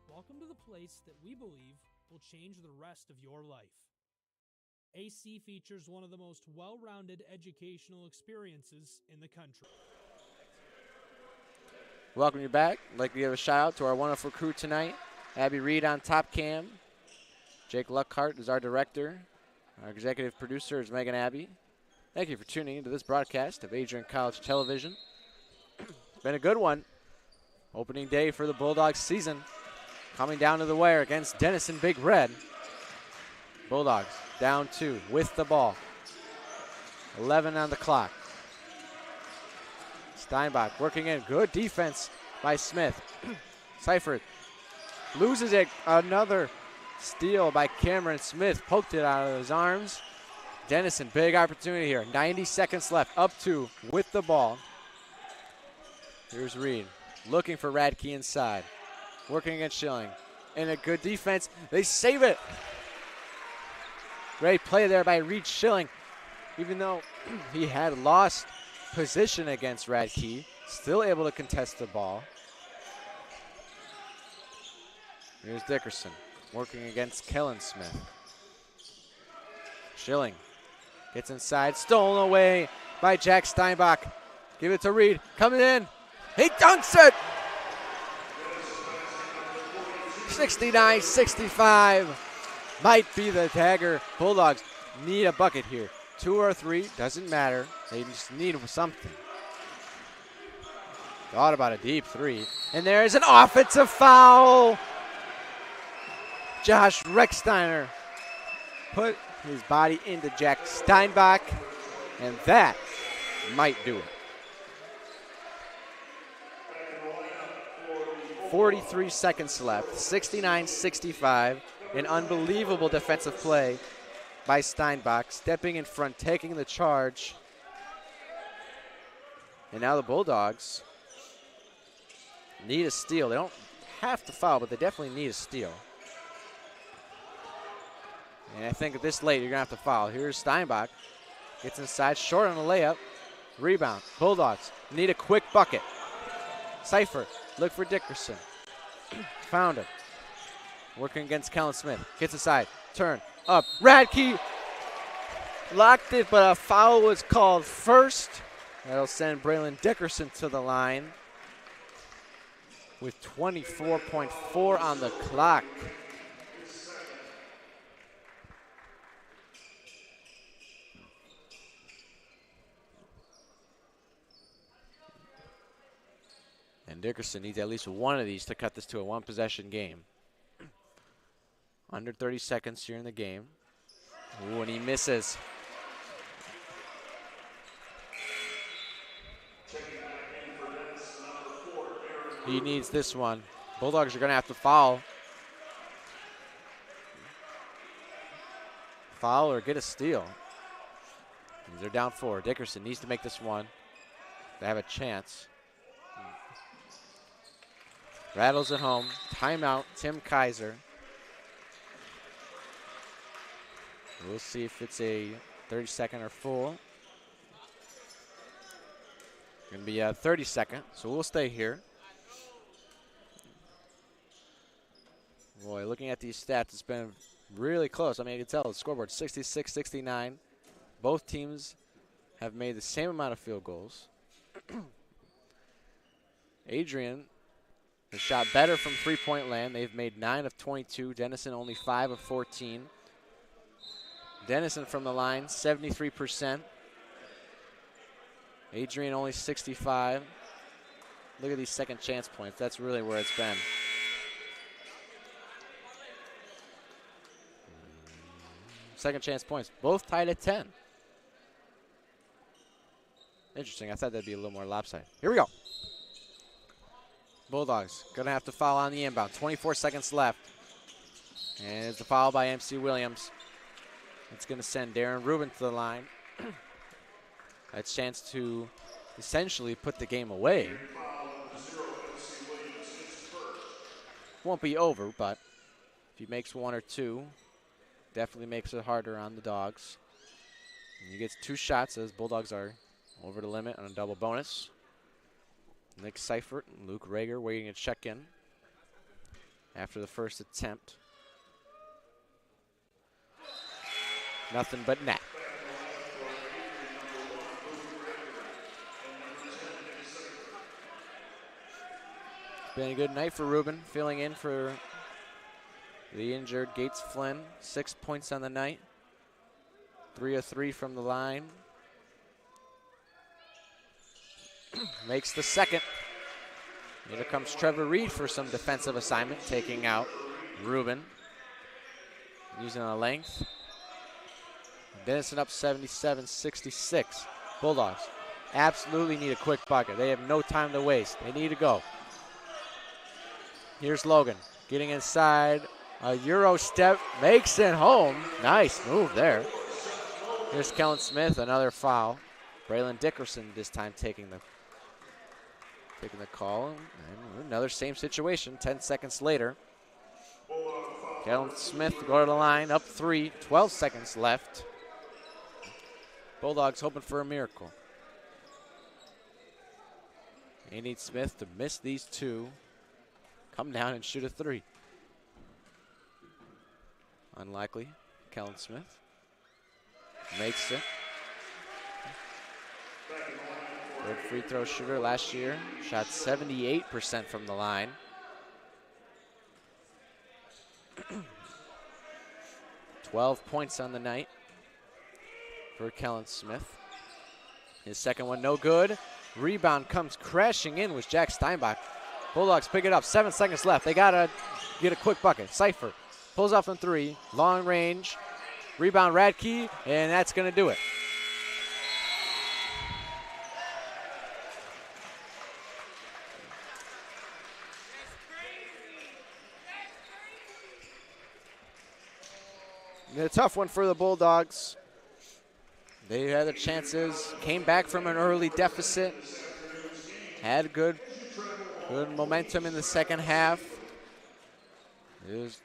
S5: Welcome to the place that we believe will change the rest of your life. AC features one of the most well-rounded educational experiences in the country.
S7: Welcome you back. I'd like to give a shout out to our wonderful crew tonight. Abby Reed on top cam. Jake Luckhart is our director. Our executive producer is Megan Abbey. Thank you for tuning into this broadcast of Adrian College Television. It's been a good one. Opening day for the Bulldogs season. Coming down to the wire against Denison Big Red. Bulldogs down 2 with the ball. 11 on the clock. Steinbach working in. Good defense by Smith. Seifert loses it. Another steal by Cameron Smith. Poked it out of his arms. Denison, big opportunity here. 90 seconds left. Up 2 with the ball. Here's Reed looking for Radke inside. Working against Schilling. And a good defense. They save it. Great play there by Reed Schilling. Even though he had lost position against Radke, still able to contest the ball. Here's Dickerson working against Kellen Smith. Schilling gets inside, stolen away by Jack Steinbach. Give it to Reed, coming in. He dunks it! 69-65. Might be the dagger. Bulldogs need a bucket here. 2 or 3, doesn't matter. They just need something. Thought about a deep 3. And there's an offensive foul. Josh Recksteiner put his body into Jack Steinbach, and that might do it. 43 seconds left, 69-65. An unbelievable defensive play by Steinbach, stepping in front, taking the charge. And now the Bulldogs need a steal. They don't have to foul, but they definitely need a steal. And I think at this late, you're going to have to foul. Here's Steinbach. Gets inside, short on the layup. Rebound. Bulldogs need a quick bucket. Seifert, look for Dickerson. Found him. Working against Kellen Smith. Gets inside, turn, up. Radke locked it, but a foul was called first. That'll send Braylon Dickerson to the line with 24.4 on the clock. And Dickerson needs at least one of these to cut this to a one-possession game. Under 30 seconds here in the game. Ooh, and he misses. He needs this one. Bulldogs are going to have to foul. Foul or get a steal. They're down 4. Dickerson needs to make this one to have a chance. Rattles at home. Timeout, Tim Kaiser. We'll see if it's a 30-second or full. Going to be a 30-second, so we'll stay here. Boy, looking at these stats, it's been really close. I mean, you can tell the scoreboard 66-69. Both teams have made the same amount of field goals. Adrian has shot better from three-point land. They've made 9 of 22. Denison only 5 of 14. Denison from the line, 73%. Adrian only 65. Look at these second chance points. That's really where it's been. Second chance points, both tied at 10. Interesting, I thought that'd be a little more lopsided. Here we go. Bulldogs gonna have to foul on the inbound. 24 seconds left. And it's a foul by MC Williams. It's gonna send Darren Rubin to the line. A chance to essentially put the game away. Won't be over, but if he makes one or two, definitely makes it harder on the Dogs. And he gets 2 shots as Bulldogs are over the limit on a double bonus. Nick Seifert and Luke Rager waiting to check in after the first attempt. Nothing but net. It's been a good night for Rubin, filling in for the injured Gates Flynn. 6 points on the night. 3 of 3 from the line. Makes the second. Here comes Trevor Reed for some defensive assignment, taking out Rubin. Using a length. Denison up 77-66. Bulldogs absolutely need a quick bucket. They have no time to waste. They need to go. Here's Logan getting inside. A Euro step makes it home. Nice move there. Here's Kellen Smith, another foul. Braylon Dickerson this time taking the call. And another same situation 10 seconds later. Kellen Smith go to the line, up 3, 12 seconds left. Bulldogs hoping for a miracle. They need Smith to miss these 2. Come down and shoot a 3. Unlikely. Kellen Smith makes it. Third free throw shooter last year. Shot 78% from the line. $12 points on the night for Kellen Smith. His second one no good. Rebound comes crashing in with Jack Steinbach. Bulldogs pick it up. 7 seconds left. They got to get a quick bucket. Seifert pulls off from 3. Long range. Rebound Radke, and that's going to do it. A tough one for the Bulldogs. They had their chances, came back from an early deficit, had good momentum in the second half. It was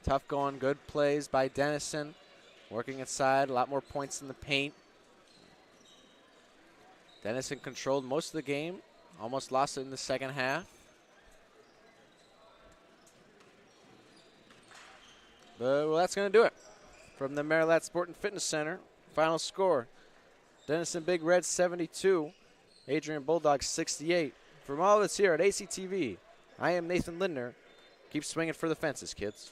S7: tough going, good plays by Denison, working inside, a lot more points in the paint. Denison controlled most of the game, almost lost it in the second half. But well, that's going to do it. From the Marilat Sport and Fitness Center, final score, Denison Big Red 72, Adrian Bulldogs 68. From all of us here at ACTV, I am Nathan Lindner. Keep swinging for the fences, kids.